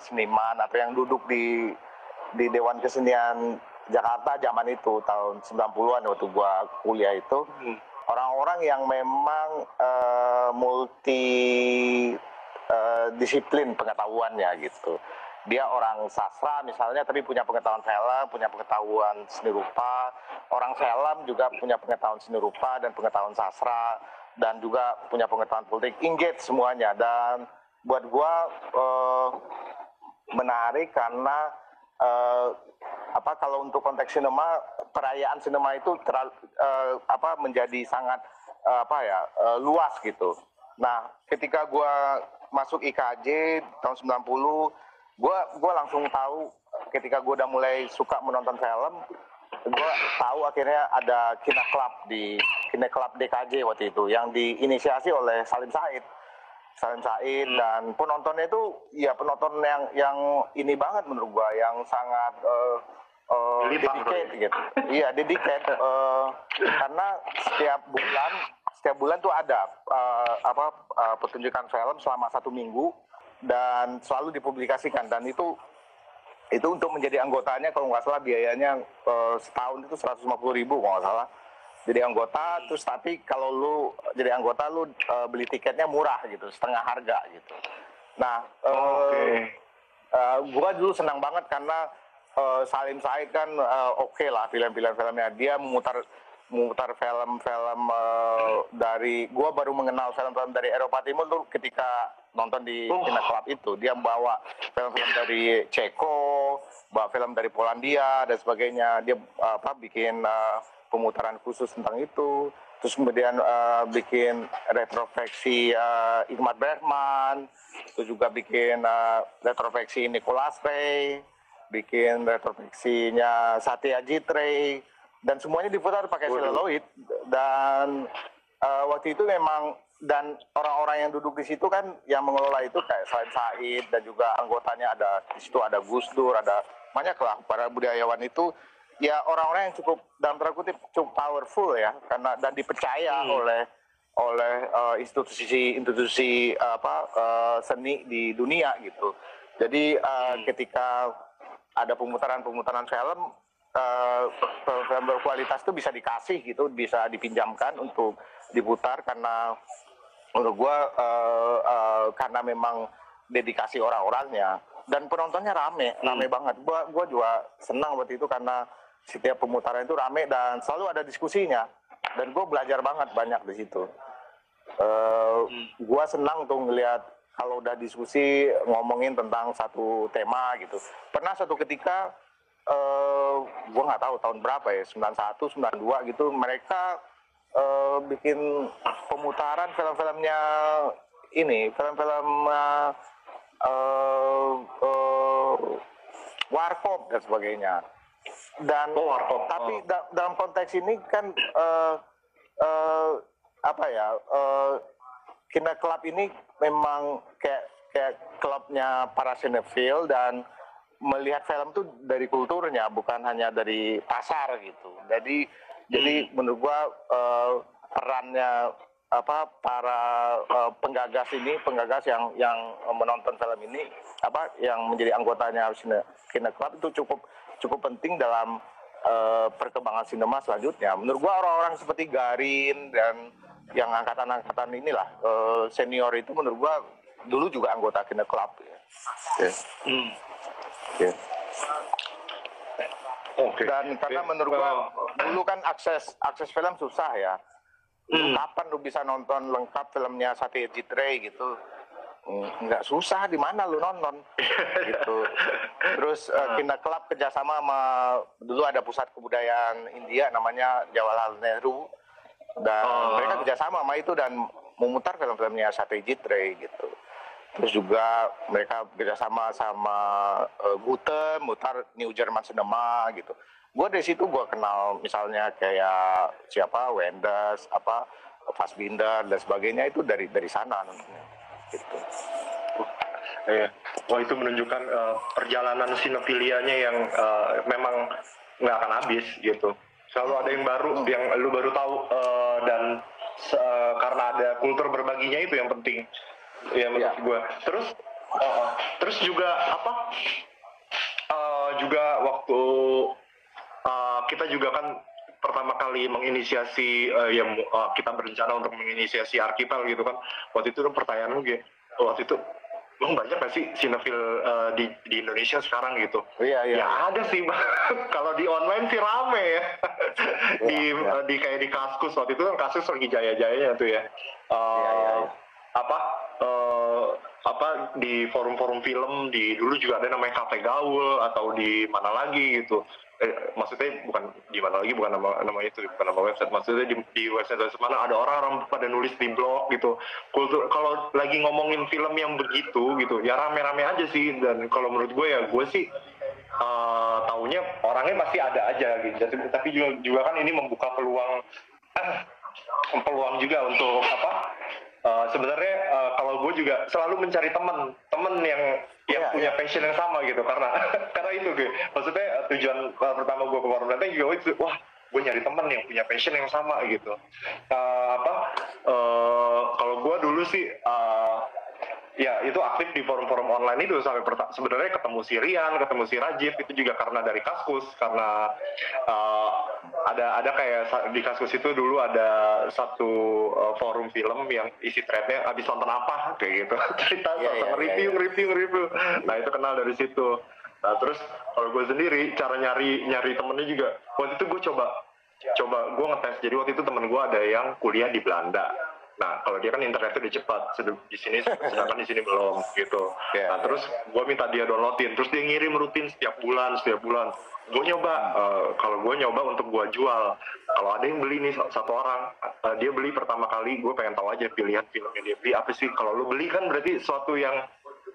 seniman atau yang duduk di Dewan Kesenian Jakarta zaman itu tahun 90-an waktu gua kuliah itu, orang-orang yang memang multi disiplin pengetahuannya gitu. Dia orang sastra misalnya, tapi punya pengetahuan film, punya pengetahuan seni rupa. Orang film juga punya pengetahuan seni rupa dan pengetahuan sastra, dan juga punya pengetahuan politik. Engage semuanya. Dan buat gua menarik karena kalau untuk konteks sinema, perayaan sinema itu menjadi sangat luas gitu. Nah, ketika gua masuk IKJ tahun 90, gue langsung tahu ketika gue udah mulai suka menonton film, gue tahu akhirnya ada Kina Club di DKJ waktu itu yang diinisiasi oleh Salim Said dan penontonnya itu ya penonton yang ini banget menurut gue, yang sangat dedicated gitu. Iya, dedicated karena setiap bulan tuh ada pertunjukan film selama 1 minggu dan selalu dipublikasikan, dan itu untuk menjadi anggotanya kalau nggak salah biayanya setahun itu 150.000 kalau nggak salah jadi anggota. Terus tapi kalau lu jadi anggota lu beli tiketnya murah gitu, setengah harga gitu. Nah gua dulu senang banget karena Salim Said kan oke lah filmnya, dia memutar film-film dari, gua baru mengenal film-film dari Eropa Timur tuh ketika nonton di Kina Club itu. Dia membawa film-film dari Ceko, bawa film dari Polandia dan sebagainya. Dia bikin pemutaran khusus tentang itu. Terus kemudian bikin retrospeksi Ingmar Bergman, terus juga bikin retrospeksi Nicholas Ray, bikin retrospeksinya Satya Jitre, dan semuanya diputar pakai seluloid. Dan waktu itu memang, dan orang-orang yang duduk di situ kan yang mengelola itu kayak Salim Said, dan juga anggotanya ada di situ, ada Gus Dur, ada banyak lah para budayawan itu ya, orang-orang yang cukup dalam tanda kutip cukup powerful ya, karena dan dipercaya oleh institusi seni di dunia gitu. Jadi ketika ada pemutaran film film berkualitas itu bisa dikasih gitu, bisa dipinjamkan untuk diputar, karena menurut gua karena memang dedikasi orang-orangnya dan penontonnya rame banget. Gua juga senang waktu itu karena setiap pemutaran itu rame dan selalu ada diskusinya, dan gua belajar banyak di situ. Gua senang tuh ngelihat kalau udah diskusi ngomongin tentang satu tema gitu. Pernah satu ketika gue nggak tahu tahun berapa ya, 91, 92 gitu, mereka bikin pemutaran film-filmnya ini, film-film Warkop dan sebagainya. Dan tapi dalam konteks ini kan Kina Club ini memang kayak klubnya para sinetron dan melihat film tuh dari kulturnya, bukan hanya dari pasar gitu. Jadi menurut gua perannya para penggagas yang menonton film ini, yang menjadi anggotanya Kina Club itu cukup penting dalam perkembangan sinema selanjutnya. Menurut gua orang-orang seperti Garin dan yang angkatan inilah senior itu menurut gua dulu juga anggota Kina Club ya. Yeah. Dan karena menurut gua dulu kan akses film susah ya. Kapan lu bisa nonton lengkap filmnya Satya Jitre gitu? Nggak susah, di mana lu nonton gitu. Terus Kina Club kerjasama sama, dulu ada pusat kebudayaan India namanya Jawaharlal Nehru, dan mereka kerjasama sama itu dan memutar film-filmnya Satya Jitre gitu. Terus juga mereka kerjasama sama Gute, mutar New German Cinema gitu. Gue dari situ gue kenal misalnya kayak siapa, Wenders, Fassbinder dan sebagainya, itu dari sana gitu. Wah, itu menunjukkan perjalanan sinefilianya yang memang nggak akan habis gitu. Selalu ada yang baru, yang lu baru tahu, dan karena ada kultur berbaginya itu yang penting. Ya menurut gue. Terus juga apa? Juga waktu kita juga kan pertama kali menginisiasi kita berencana untuk menginisiasi Archipel gitu kan. Waktu itu pertanyaan lu waktu itu Bang, banyak gak sih sinefil di Indonesia sekarang gitu? Iya. Ya ada sih, Bang. Kalau di online sih rame ya. Di kayak di Kaskus, waktu itu kan Kaskus lagi jaya-jayanya tuh ya. Di forum-forum film, dulu juga ada namanya Cafe Gaul atau di mana lagi gitu. Maksudnya bukan di mana lagi, bukan nama itu, bukan nama website. Maksudnya di website mana ada orang pada nulis di blog gitu. Kultur kalau lagi ngomongin film yang begitu gitu, ya rame-rame aja sih. Dan kalau menurut gue ya gue sih taunya orangnya pasti ada aja gitu. Tapi juga kan ini membuka peluang juga untuk apa? Sebenarnya kalau gue juga selalu mencari teman yang punya passion yang sama gitu, karena itu gitu. Maksudnya tujuan pertama gue ke forum Lenteng juga itu, wah gue nyari teman yang punya passion yang sama gitu. Kalau gue dulu sih ya itu aktif di forum-forum online itu sampai sebenarnya ketemu si Rian, ketemu si Rajif itu juga karena dari Kaskus, karena ada kayak di Kaskus itu dulu ada satu forum film yang isi threadnya abis nonton apa kayak gitu, cerita review. Nah itu kenal dari situ. Nah terus kalau gue sendiri cara nyari temennya juga waktu itu gue coba gue ngetes. Jadi waktu itu temen gue ada yang kuliah di Belanda. Nah, kalau dia kan internetnya udah cepat, di sini sedangkan di sini belum gitu. Nah, terus gue minta dia downloadin, terus dia ngirim rutin setiap bulan. Gue nyoba, kalau gue nyoba untuk gue jual. Kalau ada yang beli nih satu orang, dia beli pertama kali, gue pengen tahu aja pilihan filmnya dia beli apa sih. Kalau lu beli kan berarti sesuatu yang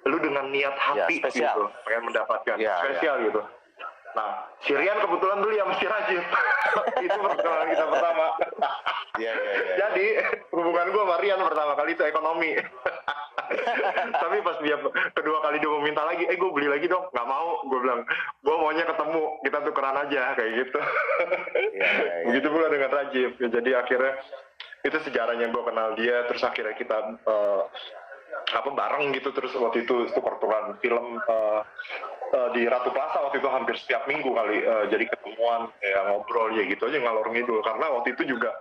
lu dengan niat hati gitu, pengen mendapatkan spesial gitu. Nah, si Rian kebetulan beli sama si Rajif. Itu perkenalan kita pertama. Jadi, hubungan gue sama Rian pertama kali itu ekonomi. Tapi pas dia kedua kali dia mau minta lagi, gue beli lagi dong. Nggak mau, gue bilang, gue maunya ketemu, kita tukeran aja, kayak gitu. Begitu pula dengan Rajif. Jadi akhirnya, itu sejarahnya gue kenal dia, terus akhirnya kita bareng gitu. Terus waktu itu tuker-tukeran film di Ratu Plaza waktu itu hampir setiap minggu kali, jadi ketemuan ya ngobrol ya gitu aja ngalor ngidul. Karena waktu itu juga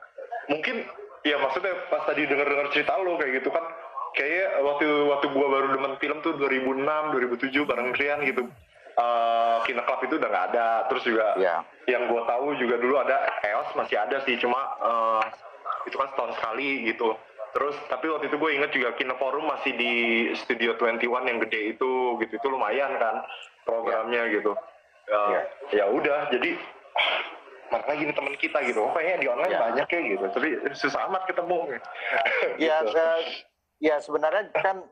mungkin ya maksudnya pas tadi dengar cerita lo kayak gitu kan, kayak waktu gua baru demen film tuh 2006 2007 bareng Rian gitu. Kina Club itu udah nggak ada. Terus juga yang gua tahu juga dulu ada EOS, masih ada sih, cuma itu kan setahun sekali gitu. Terus tapi waktu itu gue inget juga Kino Forum masih di Studio 21 yang gede itu gitu, itu lumayan kan programnya gitu. Ya udah, jadi mana lagi nih teman kita gitu, kayaknya di online banyak ya gitu, tapi susah amat ketemu. Ya sebenarnya kan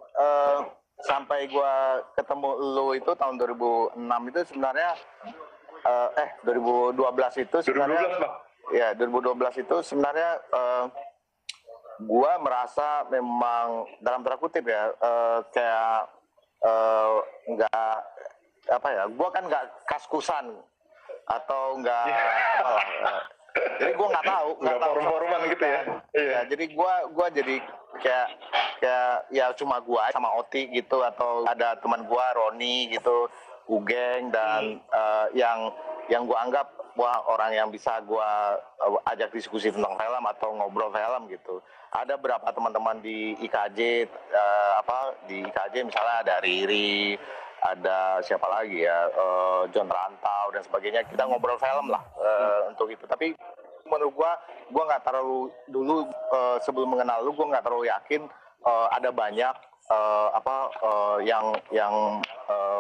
sampai gue ketemu lu itu tahun 2006 itu sebenarnya 2012 itu sebenarnya 2012 itu sebenarnya gue merasa memang dalam tanda kutip ya kayak nggak apa ya, gue kan nggak kaskusan atau nggak jadi gue nggak tahu forum-foruman gitu ya. Ya jadi gue jadi kayak ya cuma gue sama Oti gitu, atau ada teman gue Roni gitu, Ugeng dan yang gue anggap orang yang bisa gue ajak diskusi tentang film atau ngobrol film gitu. Ada beberapa teman-teman di IKJ, di IKJ misalnya ada Riri, ada siapa lagi ya, John Rantau dan sebagainya. Kita ngobrol film lah untuk itu. Tapi menurut gua nggak terlalu dulu sebelum mengenal lu, gua nggak terlalu yakin ada banyak yang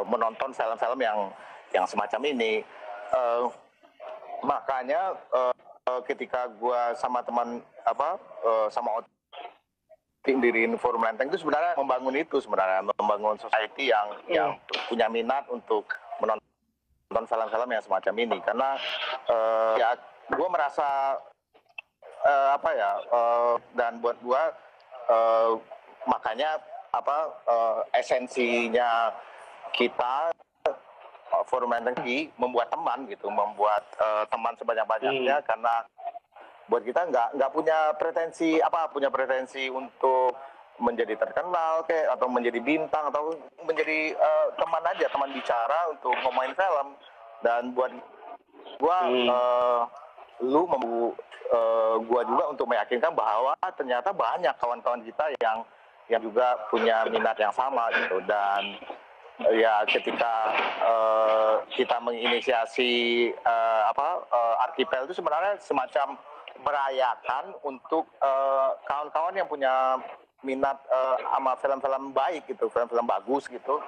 menonton film-film yang semacam ini. Makanya ketika gua sama teman sama diriin Forum Lenteng itu sebenarnya membangun society yang punya minat untuk menonton film-film yang semacam ini, karena ya gue merasa dan buat gue makanya esensinya kita forum lagi membuat teman gitu, membuat teman sebanyak-banyaknya karena buat kita nggak punya pretensi untuk menjadi terkenal kayak atau menjadi bintang atau menjadi teman aja, teman bicara untuk ngomongin film. Dan buat gua gua juga untuk meyakinkan bahwa ternyata banyak kawan-kawan kita yang juga punya minat yang sama gitu. Dan ya ketika kita menginisiasi Archipel itu sebenarnya semacam merayakan untuk kawan-kawan yang punya minat sama film-film baik gitu, film-film bagus gitu.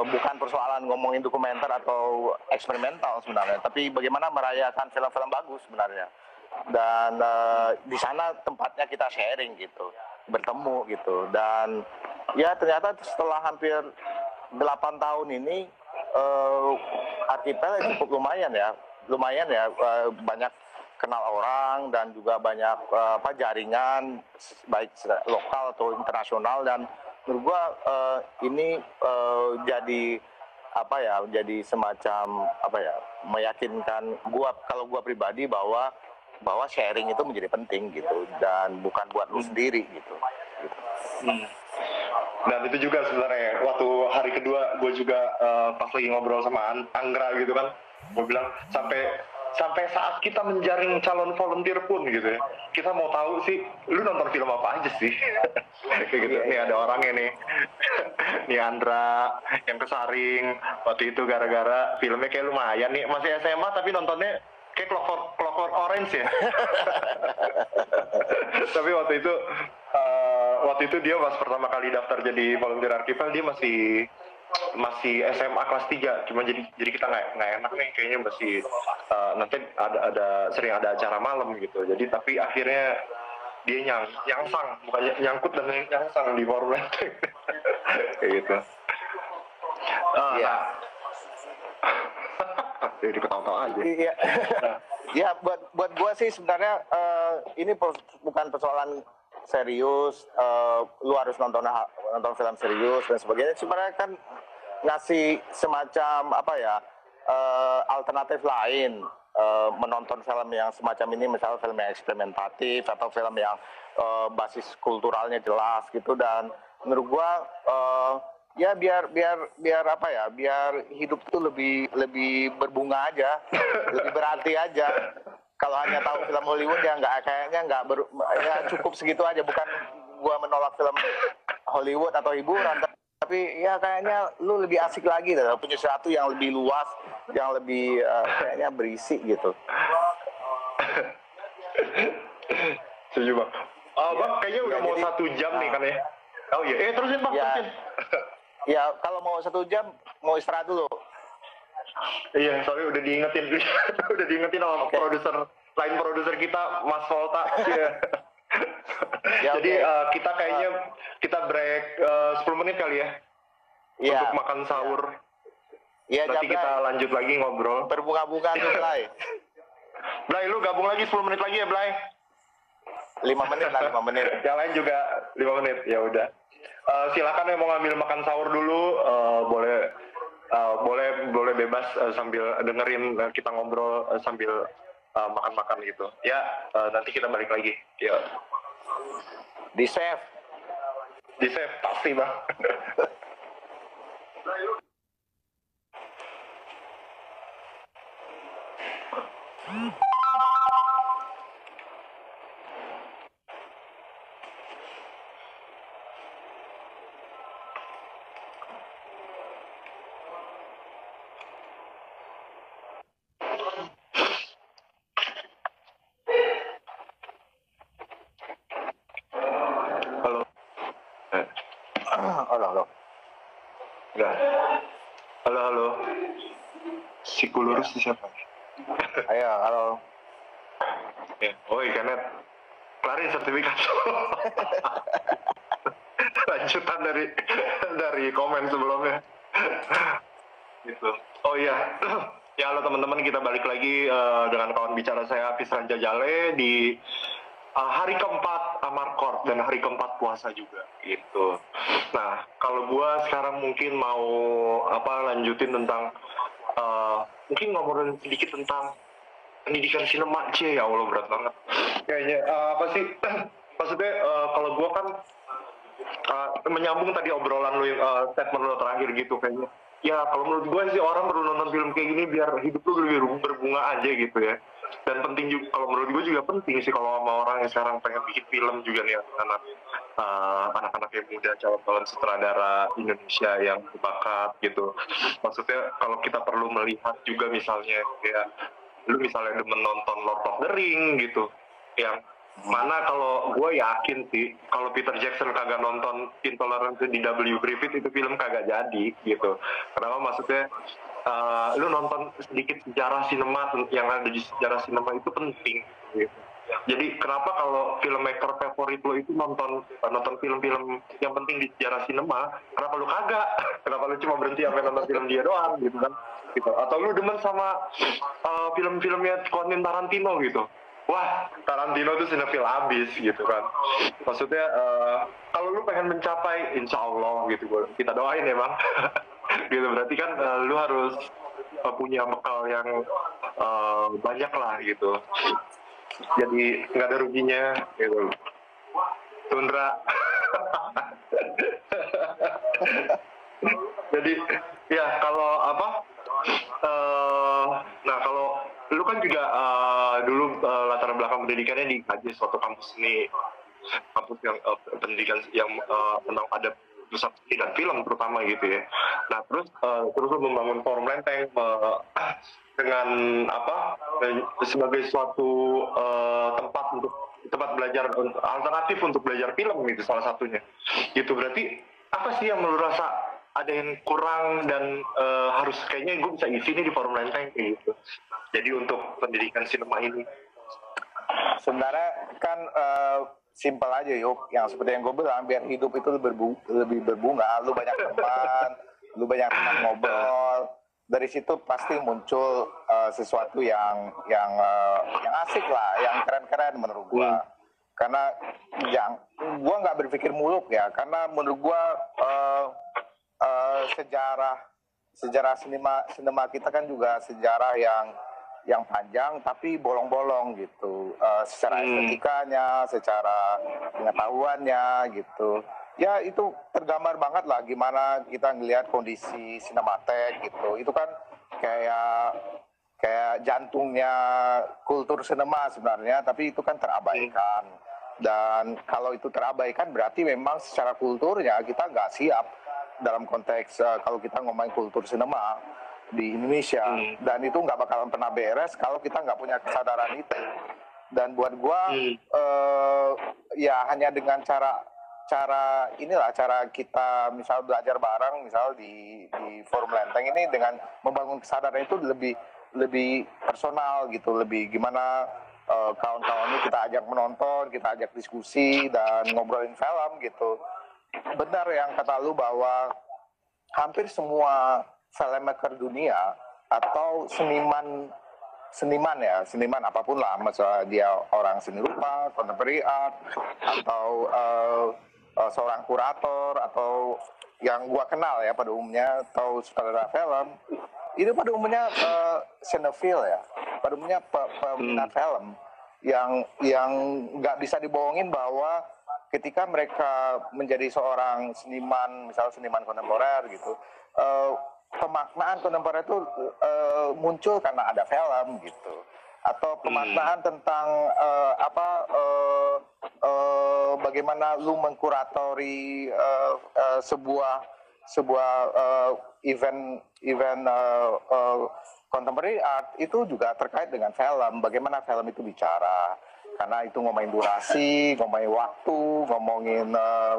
Bukan persoalan ngomongin dokumenter atau eksperimental sebenarnya, tapi bagaimana merayakan film-film bagus sebenarnya. Dan di sana tempatnya kita sharing gitu, bertemu gitu. Dan ya ternyata setelah hampir 8 tahun ini Archipel cukup lumayan ya, banyak kenal orang dan juga banyak jaringan baik lokal atau internasional. Dan menurut gua ini jadi semacam meyakinkan gua, kalau gua pribadi bahwa sharing itu menjadi penting gitu, dan bukan buat lu sendiri gitu. Dan itu juga sebenarnya waktu hari kedua gue juga pas lagi ngobrol sama Anggra gitu kan, gue bilang sampai saat kita menjaring calon volunteer pun gitu ya, kita mau tahu sih lu nonton film apa aja sih. Kayak gitu. Nih ada orangnya nih nih Andra yang kesaring waktu itu gara-gara filmnya kayak lumayan nih, masih SMA tapi nontonnya kayak Clockwork Orange ya. Tapi waktu itu dia pas pertama kali daftar jadi volunteer Archipel, dia masih SMA kelas 3. Cuma jadi kita nggak enak nih kayaknya, masih nanti sering ada acara malam gitu. Jadi tapi akhirnya dia nyangsang, bukannya nyangkut dan nyangsang di forum lenteng. Kayak gitu. Iya. Jadi ketawa-tawa aja. Iya. Ya buat gua sih sebenarnya ini bukan persoalan serius, lu harus nonton film serius dan sebagainya. Sebenarnya kan ngasih semacam alternatif lain, menonton film yang semacam ini, misalnya film yang eksperimentatif atau film yang basis kulturalnya jelas gitu. Dan menurut gua ya biar hidup tuh lebih berbunga aja, lebih berarti aja. Kalau hanya tahu film Hollywood ya cukup segitu aja. Bukan gua menolak film Hollywood atau hiburan, tapi ya kayaknya lu lebih asik lagi dah, punya sesuatu yang lebih luas, yang lebih kayaknya berisi gitu. Setuju bang. Bang kayaknya udah mau 1 jam nih kan ya. Oh iya, terusin bang, terusin. Ya kalau mau 1 jam mau istirahat dulu. Iya, soalnya udah diingetin sama produser kita, Mas Volta. Ya, jadi kita kayaknya kita break 10 menit kali ya, untuk makan sahur. Iya, nanti kita lanjut lagi ngobrol. Berbunga-bunga tuh, Blay. Blay, lu gabung lagi 10 menit lagi ya, Blay? 5 menit lah, 5 menit. Yang lain juga 5 menit, ya udah. Silakan yang mau ngambil makan sahur dulu, boleh bebas sambil dengerin kita ngobrol sambil makan-makan gitu. Ya, nanti kita balik lagi. Ya. Di save pasti bang. Halo. Enggak. Halo. Si Kulurus ya. Siapa? Ayo, halo. Ya, Kenneth. Kelarin sertifikat. Lanjutan dari komen sebelumnya. Gitu. Oh iya. Ya halo teman-teman, kita balik lagi dengan kawan bicara saya Hafiz Ranjajale di hari keempat Amarcord dan hari keempat puasa juga gitu. Nah, kalau gua sekarang mungkin mau lanjutin tentang mungkin ngomongin sedikit tentang pendidikan sinema. Ya Allah, berat banget kayaknya. Apa sih maksudnya, kalau gue kan menyambung tadi obrolan lu, statement lu terakhir gitu kayaknya. Ya kalau menurut gue sih orang perlu nonton film kayak gini biar hidup lu lebih berbunga aja gitu ya. Dan penting juga, kalau menurut gue juga penting sih kalau sama orang yang sekarang pengen bikin film juga nih, anak-anak yang muda, calon-calon sutradara Indonesia yang berbakat gitu. Maksudnya kalau kita perlu melihat juga misalnya kayak lu misalnya demen nonton Lord of the Ring gitu, yang mana kalau gue yakin sih kalau Peter Jackson kagak nonton Intolerance di W. Griffith itu film kagak jadi gitu. Kenapa? Maksudnya lu nonton sedikit sejarah sinema, yang ada di sejarah sinema itu penting gitu. Jadi kenapa kalau filmmaker favorit lo itu nonton film-film yang penting di sejarah sinema, kenapa lu kagak? Kenapa lu cuma berhenti sampai nonton film dia doang gitu kan? Gitu. Atau lu demen sama film-filmnya Quentin Tarantino gitu? Wah, Tarantino tuh sinetron abis gitu kan. Maksudnya kalau lu pengen mencapai, insya Allah gitu, kita doain ya bang. Gitu berarti kan lu harus punya bekal yang banyak lah gitu. Jadi nggak ada ruginya gitu. Tundra. Jadi ya kalau apa? Nah kalau lu kan juga dulu latar belakang pendidikannya di KJ, suatu kampus ini, kampus yang pendidikan yang tentang adab, pusat dan film terutama gitu ya. Nah terus lu membangun Forum Lenteng dengan apa, sebagai suatu tempat belajar alternatif untuk belajar film gitu salah satunya. Gitu berarti apa sih yang menurut rasa ada yang kurang dan harus kayaknya gue bisa isi nih di Forum Lenteng kayak gitu. Jadi untuk pendidikan sinema ini sebenarnya kan simpel aja yuk, yang seperti yang gue bilang, biar hidup itu lebih berbunga, lu banyak teman, lu banyak teman ngobrol, dari situ pasti muncul sesuatu yang asik lah, yang keren-keren menurut gue. Karena gue nggak berpikir muluk ya, karena menurut gue sejarah sinema kita kan juga sejarah yang panjang tapi bolong-bolong gitu, secara estetikanya, secara pengetahuannya gitu. Ya itu tergambar banget lah gimana kita ngelihat kondisi sinematek gitu. Itu kan kayak jantungnya kultur sinema sebenarnya, tapi itu kan terabaikan. Dan kalau itu terabaikan berarti memang secara kulturnya kita nggak siap dalam konteks kalau kita ngomongin kultur sinema di Indonesia. Dan itu nggak bakalan pernah beres kalau kita nggak punya kesadaran itu. Dan buat gua ya hanya dengan cara kita misal belajar bareng, misal di Forum Lenteng ini, dengan membangun kesadaran itu lebih personal gitu, lebih gimana kawan-kawan ini kita ajak menonton, kita ajak diskusi dan ngobrolin film gitu. Benar yang kata lu bahwa hampir semua filmmaker dunia atau seniman apapun lah, misalnya dia orang seni rupa, contemporary art, atau seorang kurator, atau yang gua kenal ya pada umumnya, atau sutradara film, itu pada umumnya cinephile ya, pada umumnya peminat film yang nggak bisa dibohongin bahwa ketika mereka menjadi seorang seniman, misal seniman kontemporer gitu, pemaknaan kontemporer itu muncul karena ada film gitu, atau pemaknaan tentang bagaimana lu mengkuratori sebuah event contemporary art itu juga terkait dengan film, bagaimana film itu bicara, karena itu ngomongin durasi, ngomongin waktu, ngomongin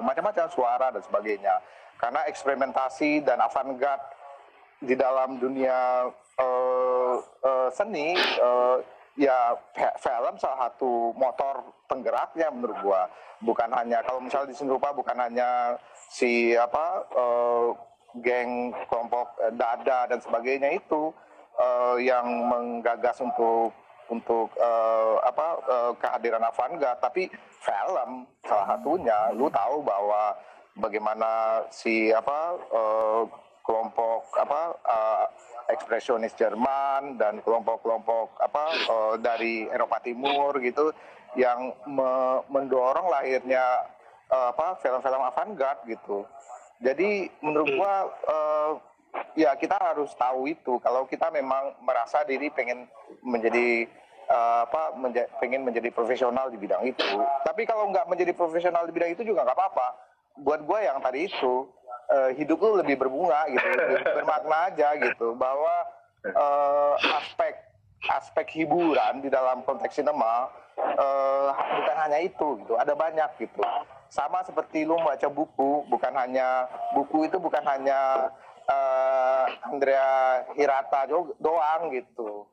macam-macam suara dan sebagainya. Karena eksperimentasi dan avant-garde di dalam dunia seni, ya film salah satu motor penggeraknya menurut gua. Bukan hanya, kalau misalnya di seni rupa, bukan hanya geng kelompok dada dan sebagainya itu yang menggagas untuk kehadiran avant-garde, tapi film salah satunya. Lu tahu bahwa bagaimana kelompok ekspresionis Jerman dan kelompok-kelompok dari Eropa Timur gitu yang mendorong lahirnya film-film avant-garde gitu. Jadi menurut gua ya kita harus tahu itu kalau kita memang merasa diri pengen menjadi pengen menjadi profesional di bidang itu. Tapi kalau nggak menjadi profesional di bidang itu juga nggak apa-apa. Buat gue yang tadi itu hidup lu lebih berbunga gitu, lebih bermakna aja gitu, bahwa aspek hiburan di dalam konteks sinema bukan hanya itu gitu, ada banyak gitu. Sama seperti lu baca buku, bukan hanya Andrea Hirata doang gitu.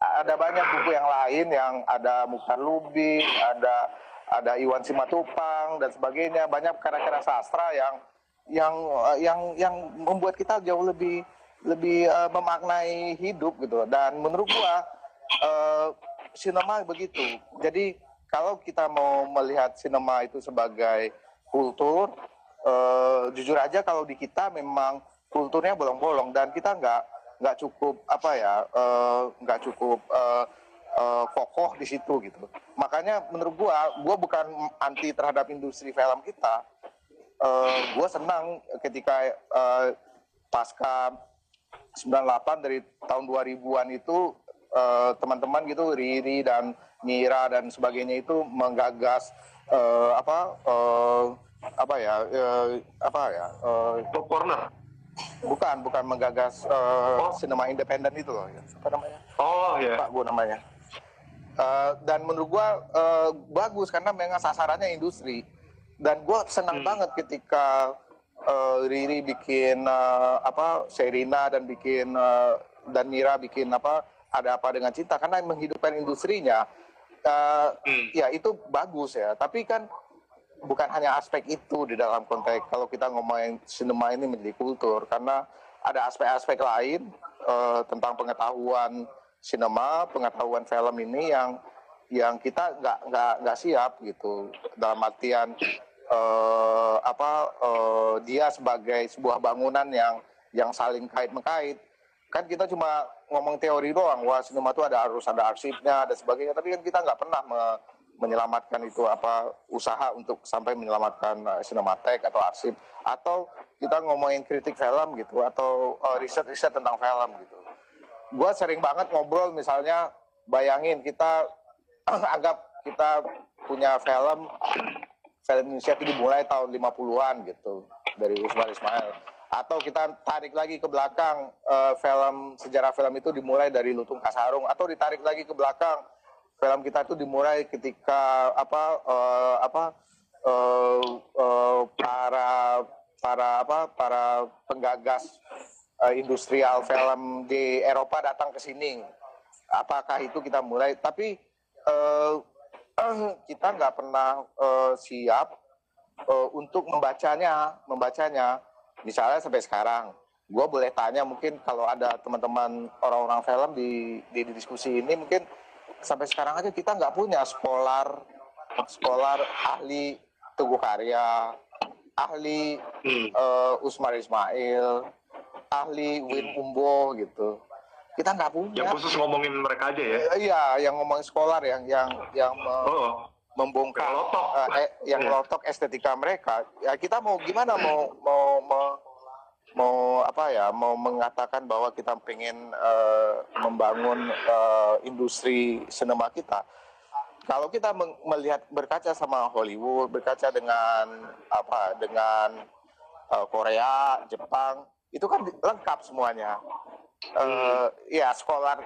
Ada banyak buku yang lain yang ada Mukhtar Lubis, ada Iwan Simatupang dan sebagainya, banyak karya-karya sastra yang membuat kita jauh lebih memaknai hidup gitu. Dan menurut gua sinema begitu. Jadi kalau kita mau melihat sinema itu sebagai kultur, jujur aja kalau di kita memang kulturnya bolong-bolong dan kita nggak cukup kokoh di situ gitu. Makanya menurut gua bukan anti terhadap industri film kita. Gua senang ketika pasca 98 dari tahun 2000-an itu teman-teman gitu, Riri dan Mira dan sebagainya itu menggagas Top Corner. Bukan menggagas sinema independen itu loh, apa namanya? Oh ya. Pak gua namanya. Dan menurut gua bagus karena memang sasarannya industri. Dan gua senang banget ketika Riri bikin Sherina dan dan Mira bikin Ada Apa Dengan Cinta karena menghidupkan industrinya. Ya itu bagus ya. Tapi kan bukan hanya aspek itu di dalam konteks kalau kita ngomongin sinema ini menjadi kultur, karena ada aspek-aspek lain tentang pengetahuan sinema, pengetahuan film ini yang kita nggak siap gitu, dalam artian dia sebagai sebuah bangunan yang saling kait-mengkait. Kan kita cuma ngomong teori doang, wah sinema itu harus ada arsipnya dan sebagainya, tapi kan kita nggak pernah menyelamatkan itu usaha untuk sampai menyelamatkan sinematek atau arsip, atau kita ngomongin kritik film gitu, atau riset-riset tentang film gitu. Gue sering banget ngobrol, misalnya bayangin kita anggap kita punya film Indonesia itu dimulai tahun 50-an gitu dari Usman Ismail, atau kita tarik lagi ke belakang sejarah film itu dimulai dari Lutung Kasarung, atau ditarik lagi ke belakang film kita itu dimulai ketika para penggagas industrial film di Eropa datang ke sini. Apakah itu kita mulai? Tapi kita nggak pernah siap untuk membacanya. Misalnya sampai sekarang, gue boleh tanya, mungkin kalau ada teman-teman orang-orang film di diskusi ini, mungkin sampai sekarang aja kita nggak punya scholar ahli Teguh Karya, ahli Usmar Ismail, ahli Win Umbo gitu. Kita nggak punya. Yang khusus ngomongin mereka aja ya? Iya, yang ngomongin scholar yang membongkar, yang melotok estetika mereka. Ya kita mau gimana, mau mengatakan bahwa kita pengen membangun industri sinema kita. Kalau kita melihat, berkaca sama Hollywood, berkaca dengan Korea, Jepang, itu kan lengkap semuanya. Ya scholar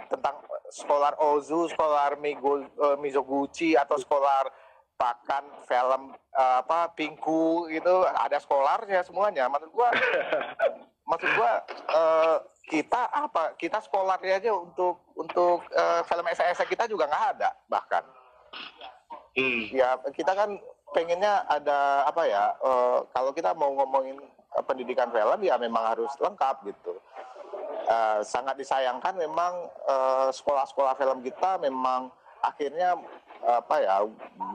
Ozu, scholar Mizoguchi, atau scholar bahkan film Pinku itu ada scholarnya semuanya. Maksud gua kita scholarnya aja untuk film esai kita juga nggak ada bahkan. Ya kita kan pengennya ada kalau kita mau ngomongin pendidikan film ya memang harus lengkap gitu. Sangat disayangkan memang sekolah-sekolah film kita memang akhirnya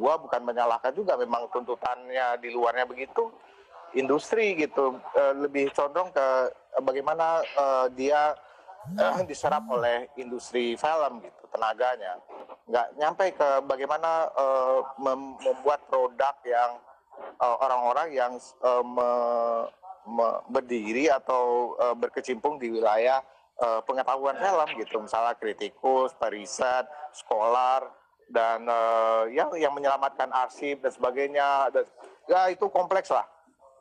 gua bukan menyalahkan juga, memang tuntutannya di luarnya begitu, industri gitu, lebih condong ke bagaimana dia diserap oleh industri film gitu tenaganya, nggak nyampe ke bagaimana membuat produk yang orang-orang yang berdiri atau berkecimpung di wilayah pengetahuan film gitu, misalnya kritikus, periset, scholar, dan yang menyelamatkan arsip dan sebagainya. Dan, ya itu kompleks lah.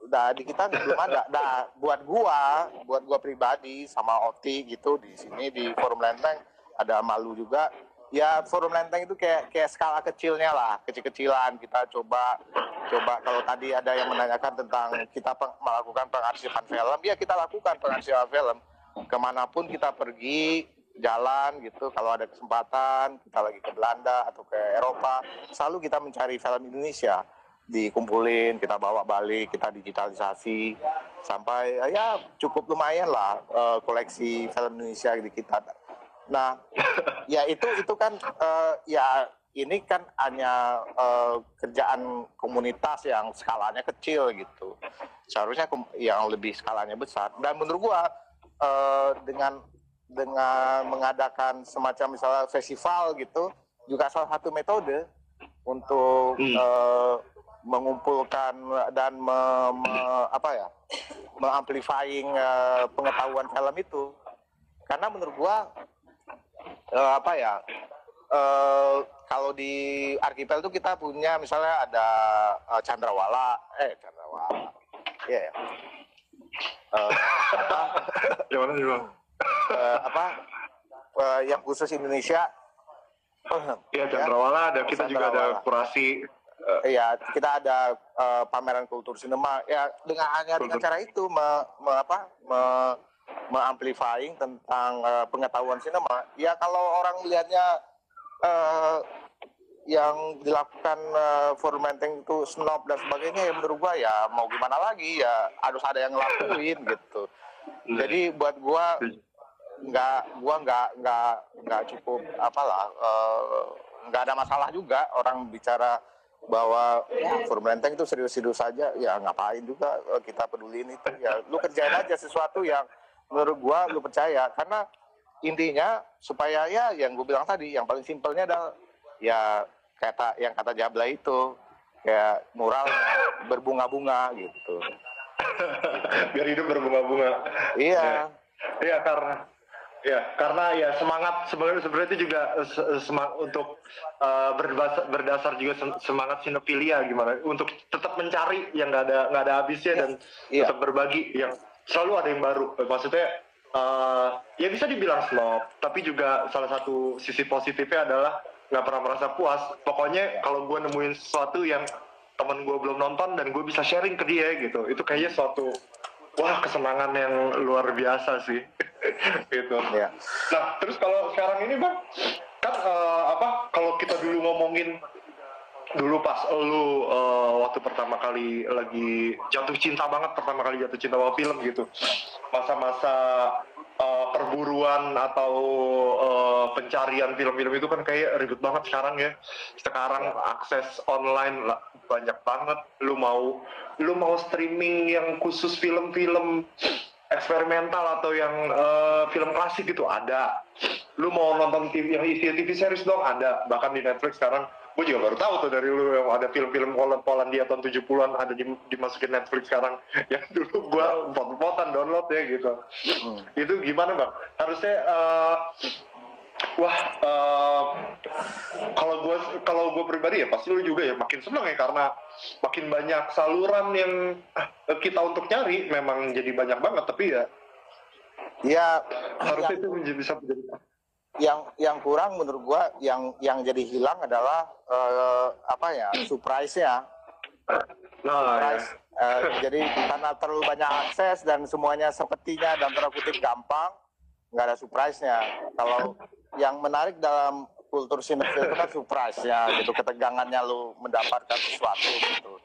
Nah, di kita belum ada. Nah, buat gua pribadi sama Oti gitu di sini di Forum Lenteng ada Malu juga. Ya Forum Lenteng itu kayak skala kecilnya lah, kecil-kecilan kita coba kalau tadi ada yang menanyakan tentang kita melakukan pengarsipan film, ya kita lakukan pengarsipan film kemanapun kita pergi jalan gitu. Kalau ada kesempatan kita lagi ke Belanda atau ke Eropa, selalu kita mencari film Indonesia, dikumpulin, kita bawa balik, kita digitalisasi sampai ya cukup lumayan lah koleksi film Indonesia di kita. Nah, ya itu kan ya ini kan hanya kerjaan komunitas yang skalanya kecil gitu. Seharusnya yang lebih skalanya besar. Dan menurut gua dengan mengadakan semacam misalnya festival gitu juga salah satu metode untuk mengumpulkan dan mengamplifying pengetahuan film itu. Karena menurut gua kalau di Archipel itu kita punya misalnya ada Chandrawala, iya ya. Yang khusus Indonesia. Iya, Chandrawala ada, kita juga ada kurasi. Iya, kita ada pameran kultur sinema. Ya dengan cara itu mengamplifying tentang pengetahuan sinema. Ya kalau orang melihatnya yang dilakukan Forum Lenteng itu snob dan sebagainya, ya menurut gua ya mau gimana lagi, ya harus ada yang ngelakuin gitu. Jadi buat gua nggak cukup nggak ada masalah juga orang bicara bahwa Forum Lenteng itu serius-serius saja, ya ngapain juga kita peduliin itu. Ya lu kerjain aja sesuatu yang menurut gua lu percaya, karena intinya supaya ya yang gue bilang tadi, yang paling simpelnya adalah ya yang kata Jabla itu, kayak muralnya berbunga-bunga gitu. Biar hidup berbunga-bunga. Iya. Iya, karena ya semangat sebenarnya itu juga semangat untuk berdasar juga semangat sinefilia, gimana untuk tetap mencari yang nggak ada habisnya dan tetap berbagi yang selalu ada yang baru. Maksudnya ya bisa dibilang snob, tapi juga salah satu sisi positifnya adalah nggak pernah merasa puas. Pokoknya kalau gue nemuin sesuatu yang temen gue belum nonton dan gue bisa sharing ke dia gitu, itu kayaknya suatu kesenangan yang luar biasa sih. Gitu. Ya. Nah, terus kalau sekarang ini Bang, kan kalau kita dulu ngomongin dulu pas lu waktu pertama kali lagi jatuh cinta sama film gitu, masa-masa perburuan atau pencarian film-film itu kan kayak ribet banget sekarang ya. Sekarang akses online lah banyak banget. Lu mau streaming yang khusus film-film eksperimental atau yang film klasik gitu ada. Lu mau nonton TV yang isi TV series dong ada. Bahkan di Netflix sekarang, gue juga baru tahu tuh dari lu yang ada film-film Polandia tahun 70-an ada dimasukin Netflix sekarang. Yang dulu gue pot-potan download ya gitu. Itu gimana Bang? Harusnya kalau gue pribadi ya pasti lu juga ya makin seneng ya, karena makin banyak saluran yang kita untuk nyari, memang jadi banyak banget, tapi ya harusnya itu bisa menjadi yang kurang menurut gua, yang jadi hilang adalah surprise-nya. Surprise. Jadi karena terlalu banyak akses dan semuanya sepertinya dan tanda kutip gampang, nggak ada surprise-nya. Kalau yang menarik dalam kultur sinetron itu kan surprise-nya gitu, ketegangannya lu mendapatkan sesuatu gitu.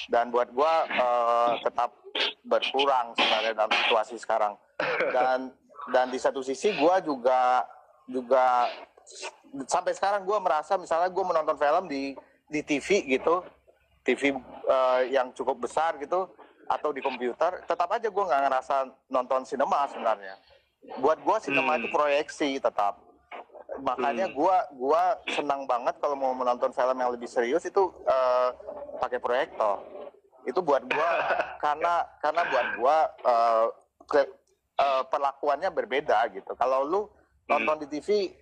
Dan buat gua tetap berkurang sebenarnya dalam situasi sekarang. Dan di satu sisi gua juga sampai sekarang gua merasa misalnya gua menonton film di TV gitu, TV yang cukup besar gitu, atau di komputer, tetap aja gue nggak ngerasa nonton sinema sebenarnya. Buat gue sinema itu proyeksi tetap. Makanya gue senang banget kalau mau menonton film yang lebih serius itu pakai proyektor. Itu buat gue karena buat gue perlakuannya berbeda gitu. Kalau lu nonton di TV,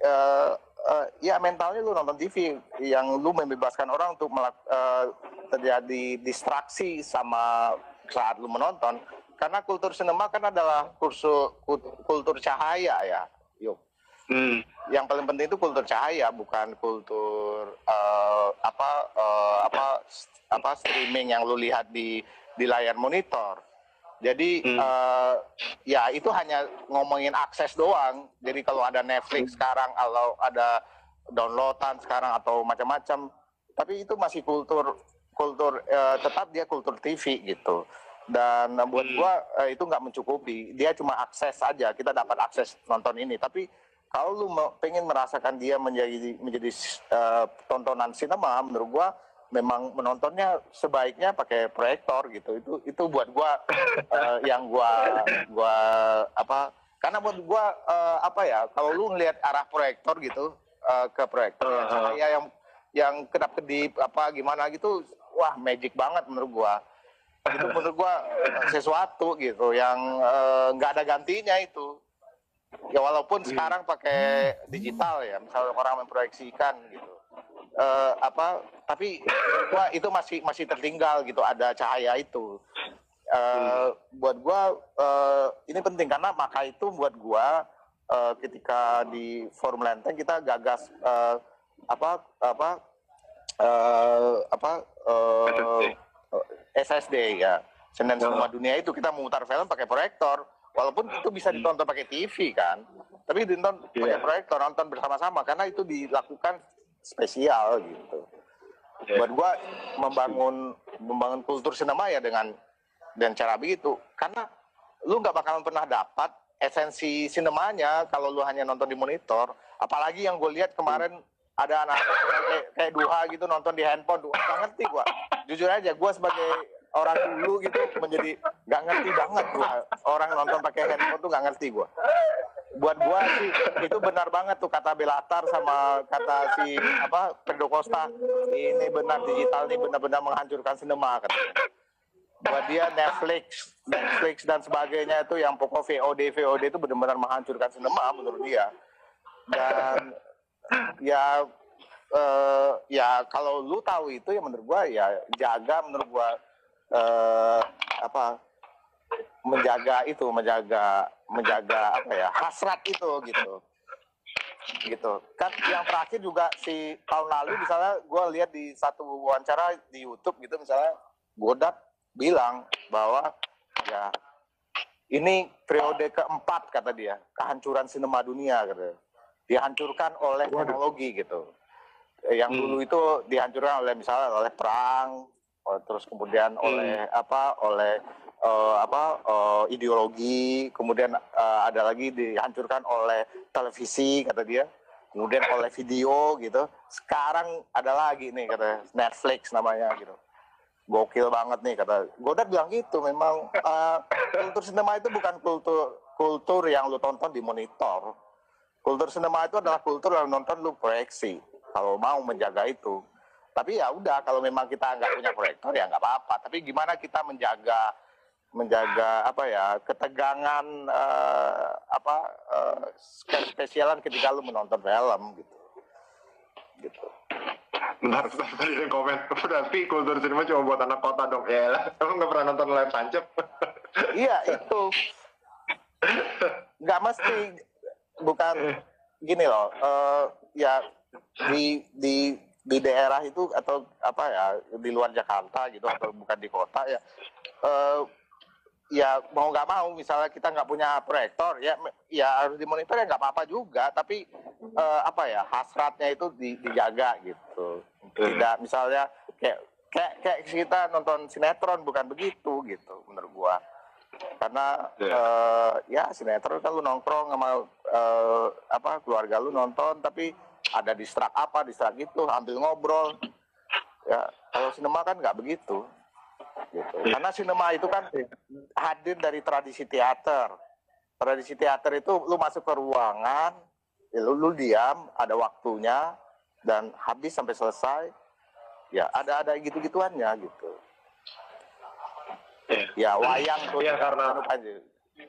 ya mentalnya lu nonton TV yang lu membebaskan orang untuk terjadi distraksi sama saat lu menonton. Karena kultur sinema kan adalah kultur cahaya ya, yuk. Yang paling penting itu kultur cahaya, bukan kultur streaming yang lu lihat di layar monitor. Jadi ya itu hanya ngomongin akses doang. Jadi kalau ada Netflix sekarang, kalau ada downloadan sekarang atau macam-macam, tapi itu masih kultur tetap dia kultur TV gitu. Dan buat gua itu nggak mencukupi. Dia cuma akses aja. Kita dapat akses nonton ini. Tapi kalau lu pengen merasakan dia menjadi tontonan sinema, menurut gua memang menontonnya sebaiknya pakai proyektor gitu. Itu buat gua yang gua karena buat gua kalau lu ngelihat arah proyektor gitu ke proyektor cahaya yang kedap-kedip gimana gitu, wah magic banget menurut gua. Itu menurut gua sesuatu gitu yang nggak ada gantinya itu. Ya walaupun sekarang pakai digital ya, misalnya orang memproyeksikan gitu. Tapi gua itu masih tertinggal gitu, ada cahaya itu. Buat gua ini penting karena maka itu buat gua ketika di Forum Lenteng kita gagas SSD ya, Senen Sinema Dunia itu kita memutar film pakai proyektor. Walaupun itu bisa ditonton pakai TV kan, tapi ditonton pakai proyektor, nonton bersama-sama karena itu dilakukan spesial gitu. Buat gua membangun kultur sinema ya dengan cara begitu, karena lu nggak bakalan pernah dapat esensi sinemanya kalau lu hanya nonton di monitor. Apalagi yang gue lihat kemarin ada anak-anak kayak Duha gitu nonton di handphone, nggak ngerti gua. Jujur aja, gua sebagai orang dulu gitu menjadi nggak ngerti banget gua, orang nonton pakai handphone tuh nggak ngerti gua. Buat gua sih itu benar banget tuh kata Belatar sama kata si Pedro Costa, ini benar digital nih benar-benar menghancurkan sinema katanya. Buat dia Netflix dan sebagainya itu yang pokok VOD itu benar-benar menghancurkan sinema menurut dia. Dan ya kalau lu tahu itu ya menurut gua ya jaga, menurut gua menjaga hasrat itu gitu kan. Yang terakhir juga si tahun lalu misalnya gue lihat di satu wawancara di YouTube gitu, misalnya Godard bilang bahwa ya ini periode keempat kata dia kehancuran sinema dunia katanya, dihancurkan oleh teknologi gitu. Yang dulu itu dihancurkan oleh misalnya oleh perang, terus kemudian oleh ideologi, kemudian ada lagi dihancurkan oleh televisi kata dia, kemudian oleh video gitu. Sekarang ada lagi nih kata Netflix namanya gitu. Gokil banget nih kata Godard bilang gitu. Memang kultur sinema itu bukan kultur yang lu tonton di monitor. Kultur sinema itu adalah kultur yang nonton lu proyeksi. Kalau mau menjaga itu. Tapi ya udah, kalau memang kita nggak punya proyektor ya nggak apa-apa. Tapi gimana kita menjaga ketegangan spesialan ketika lu menonton film gitu. Bentar, tadi ada komen, berarti kultur sinema cuma buat anak kota dong. Ya lah, emang nggak pernah nonton layar tancap? Iya itu, nggak mesti, bukan gini loh. Ya di daerah itu atau di luar Jakarta gitu atau bukan di kota ya, ya mau nggak mau misalnya kita nggak punya proyektor ya harus dimonitor ya nggak apa-apa juga, tapi hasratnya itu dijaga gitu. Tidak misalnya kayak kita nonton sinetron bukan begitu gitu menurut gua, karena ya sinetron kan lu nongkrong sama keluarga lu nonton, tapi ada distrak gitu, ambil ngobrol ya. Kalau sinema kan nggak begitu. gitu. Karena sinema itu kan hadir dari tradisi teater. Tradisi teater itu lu masuk ke ruangan, ya lu diam, ada waktunya, dan habis sampai selesai, ya ada gitu-gituannya gitu. Ya wayang tuh, ya, karena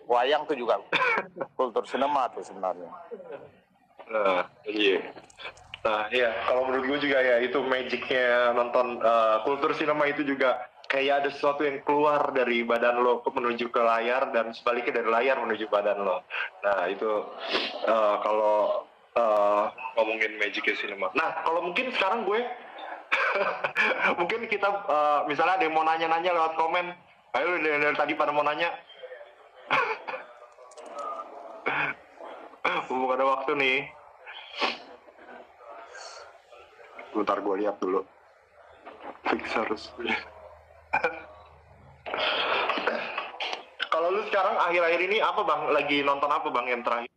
wayang tuh juga kultur sinema tuh sebenarnya. Nah, iya. Nah, ya kalau menurut gue juga ya itu magicnya nonton kultur sinema itu juga kayak ada sesuatu yang keluar dari badan lo menuju ke layar dan sebaliknya dari layar menuju badan lo. Nah itu kalau ngomongin magicnya sinema. Nah kalau mungkin sekarang gue mungkin kita misalnya ada yang mau nanya-nanya lewat komen. Ayo dari tadi pada mau nanya. Belum ada waktu nih. Bentar gue lihat dulu. Fix harus. Kalau lu sekarang akhir-akhir ini apa bang? Lagi nonton apa bang yang terakhir?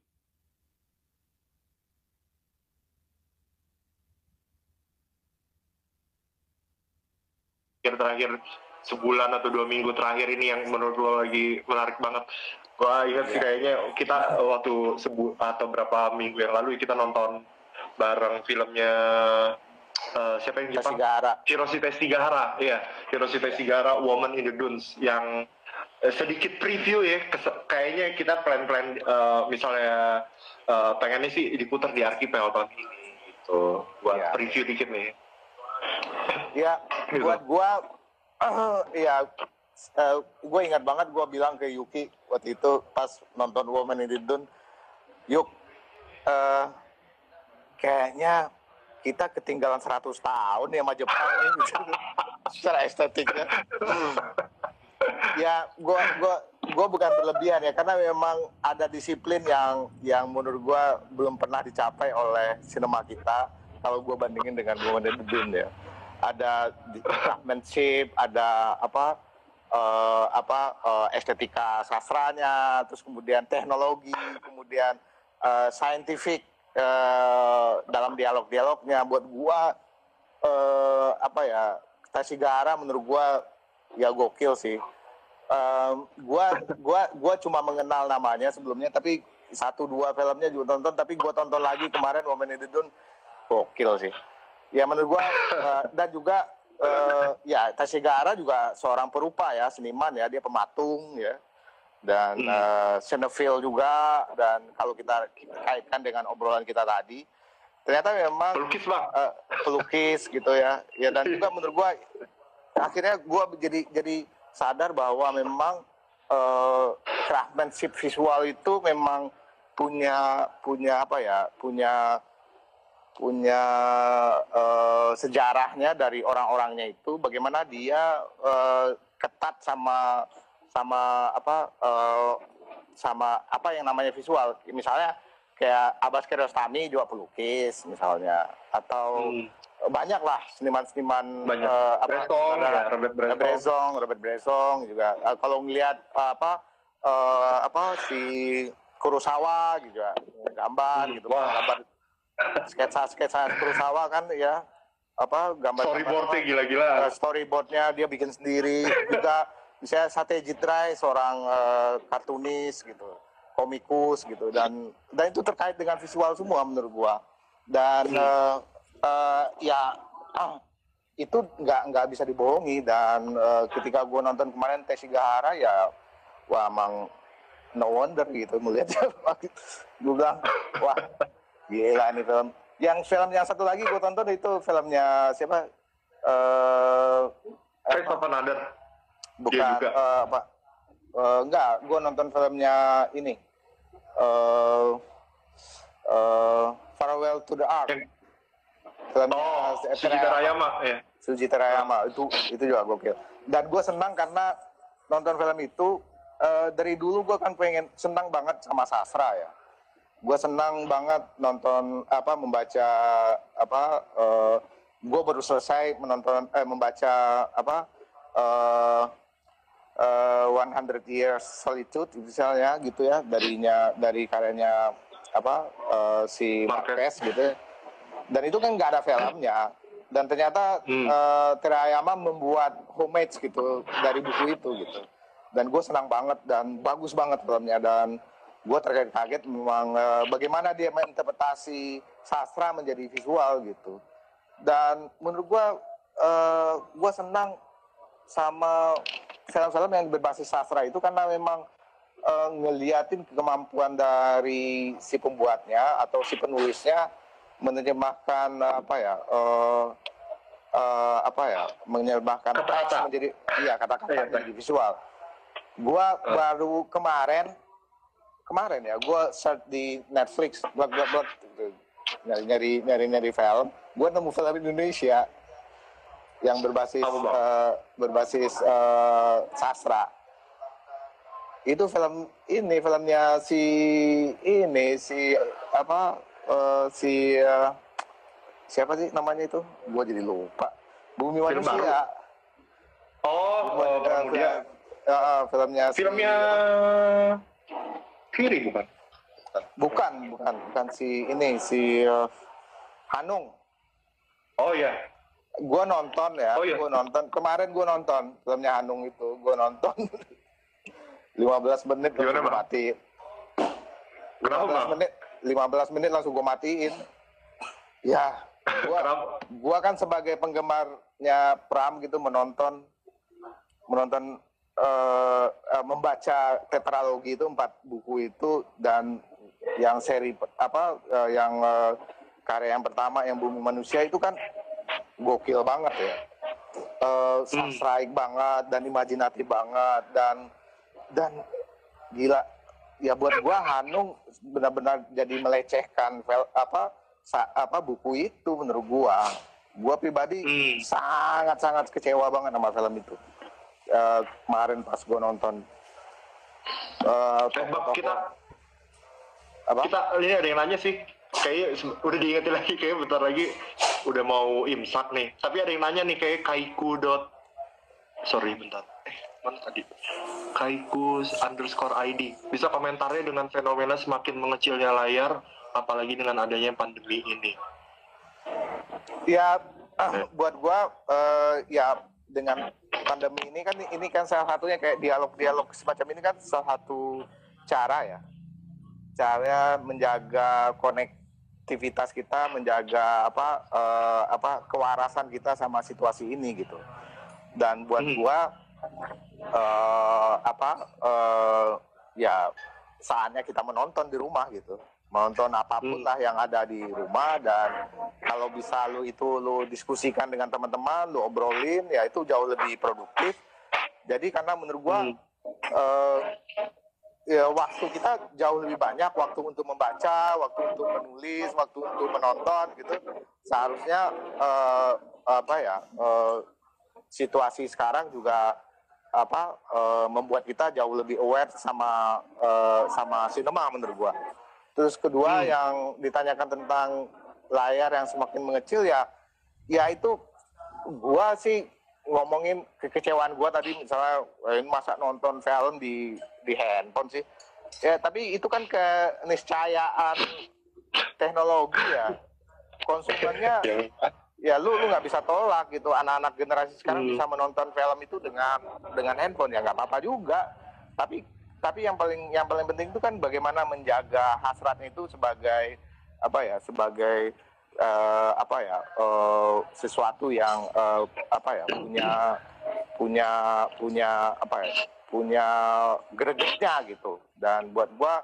Terakhir sebulan atau 2 minggu terakhir ini yang menurut lo lagi menarik banget. Gua ingat sih kayaknya kita waktu atau berapa minggu yang lalu kita nonton bareng filmnya siapa yang Jepang? Hiroshi Teshigahara, iya. Hiroshi Teshigahara, Woman in the Dunes, yang sedikit preview ya. Kayaknya kita plan-plan misalnya pengennya sih diputar di Archipel tahun ini, gitu. Buat preview dikit nih. Ya, buat gua, gue ingat banget gue bilang ke Yuki waktu itu pas nonton Woman in the Dunes, Yuk, kayaknya kita ketinggalan 100 tahun ya sama Jepang nih, secara estetiknya. Ya, gue bukan berlebihan ya, karena memang ada disiplin yang menurut gue belum pernah dicapai oleh sinema kita kalau gue bandingin dengan Woman in the Dunes ya. Ada craftsmanship, ada estetika sastranya, terus kemudian teknologi, kemudian scientific dalam dialog-dialognya. Buat gua Teshigahara menurut gua ya gokil sih. Gua cuma mengenal namanya sebelumnya, tapi 1-2 filmnya juga tonton, tapi gua tonton lagi kemarin Woman in the Dunes, gokil sih. Ya menurut gua dan juga ya Teshigahara juga seorang perupa ya, seniman ya, dia pematung ya, dan cinephile juga. Dan kalau kita kaitkan dengan obrolan kita tadi, ternyata memang pelukis gitu ya. Ya, dan juga menurut gua akhirnya gua jadi sadar bahwa memang craftsmanship visual itu memang punya sejarahnya dari orang-orangnya itu, bagaimana dia ketat sama apa yang namanya visual. Misalnya kayak Abbas Kiarostami juga pelukis misalnya, atau banyak lah seniman-seniman Robert Bresson juga. Kalau ngelihat si Kurosawa juga gambar gitu, gambar sketsa Kurosawa kan ya, gambar storyboardnya gila-gila. Storyboardnya dia bikin sendiri juga. Misalnya Satyajit Ray, seorang kartunis gitu, komikus gitu, dan itu terkait dengan visual semua menurut gua. Dan itu nggak bisa dibohongi. Dan ketika gua nonton kemarin Teshigahara, ya wah, emang no wonder gitu melihatnya. Gua bilang wah, gila nih film. Film yang satu lagi gue tonton itu filmnya siapa? Face of Another. Bukan, enggak, gue nonton filmnya ini. Farewell to the Ark. Filmnya Shuji Terayama ya. Shuji Terayama itu juga gokil. Dan gue senang karena nonton film itu dari dulu gue kan senang banget sama sastra ya. Gue senang banget membaca gue baru selesai membaca 100 Years Solitude misalnya gitu ya, dari karyanya si Marquez gitu. Dan itu kan nggak ada filmnya, Dan ternyata Terayama membuat homage gitu dari buku itu gitu. Dan gue senang banget dan bagus banget filmnya, dan gue terkaget-kaget memang bagaimana dia menginterpretasi sastra menjadi visual gitu. Dan menurut gue senang sama film-film yang berbasis sastra itu karena memang ngeliatin kemampuan dari si pembuatnya atau si penulisnya menerjemahkan menerjemahkan teks menjadi kata-kata menjadi visual. Gua baru kemarin ya, gua search di Netflix gitu, nyari film. Gua nemu film Indonesia yang berbasis sastra. Itu filmnya siapa sih namanya itu? Gua jadi lupa. Bumi Manusia. Filmnya Kiri bukan si Hanung. Oh iya. Gua nonton kemarin filmnya Hanung itu, gua nonton 15 menit langsung gua matiin. 15 menit langsung gua matiin. Ya, gua kan sebagai penggemarnya Pram gitu menonton membaca tetralogi itu 4 buku itu, dan yang karya yang pertama yang Bumi Manusia itu kan gokil banget ya, sastraik banget dan imajinatif banget dan gila ya. Buat gua Hanung benar-benar jadi melecehkan buku itu. Menurut gua pribadi sangat kecewa banget sama film itu. Kemarin pas gue nonton kita ini ada yang nanya sih, kayak udah diingetin lagi, kayak bentar lagi udah mau imsak nih, tapi ada yang nanya nih kayak mana tadi kaiku_id bisa komentarnya dengan fenomena semakin mengecilnya layar apalagi dengan adanya pandemi ini. Ya buat gue ya dengan pandemi ini kan salah satunya kayak dialog semacam ini kan salah satu cara menjaga konektivitas kita, menjaga kewarasan kita sama situasi ini gitu. Dan buat gua ya saatnya kita menonton di rumah gitu, menonton apapun lah yang ada di rumah, dan kalau bisa lu diskusikan dengan teman-teman, lu obrolin, ya itu jauh lebih produktif. Jadi karena menurut gua ya waktu kita jauh lebih banyak, waktu untuk membaca, waktu untuk menulis, waktu untuk menonton gitu. Seharusnya situasi sekarang juga membuat kita jauh lebih aware sama sinema menurut gua. Terus kedua yang ditanyakan tentang layar yang semakin mengecil, ya itu gua sih ngomongin kekecewaan gua tadi, misalnya masa nonton film di handphone sih. Ya tapi itu kan keniscayaan teknologi ya. Konsumennya ya lu nggak bisa tolak gitu. Anak-anak generasi sekarang bisa menonton film itu dengan handphone, ya nggak apa-apa juga. Tapi yang paling penting itu kan bagaimana menjaga hasratnya itu sebagai sesuatu yang punya gregetnya gitu. Dan buat gua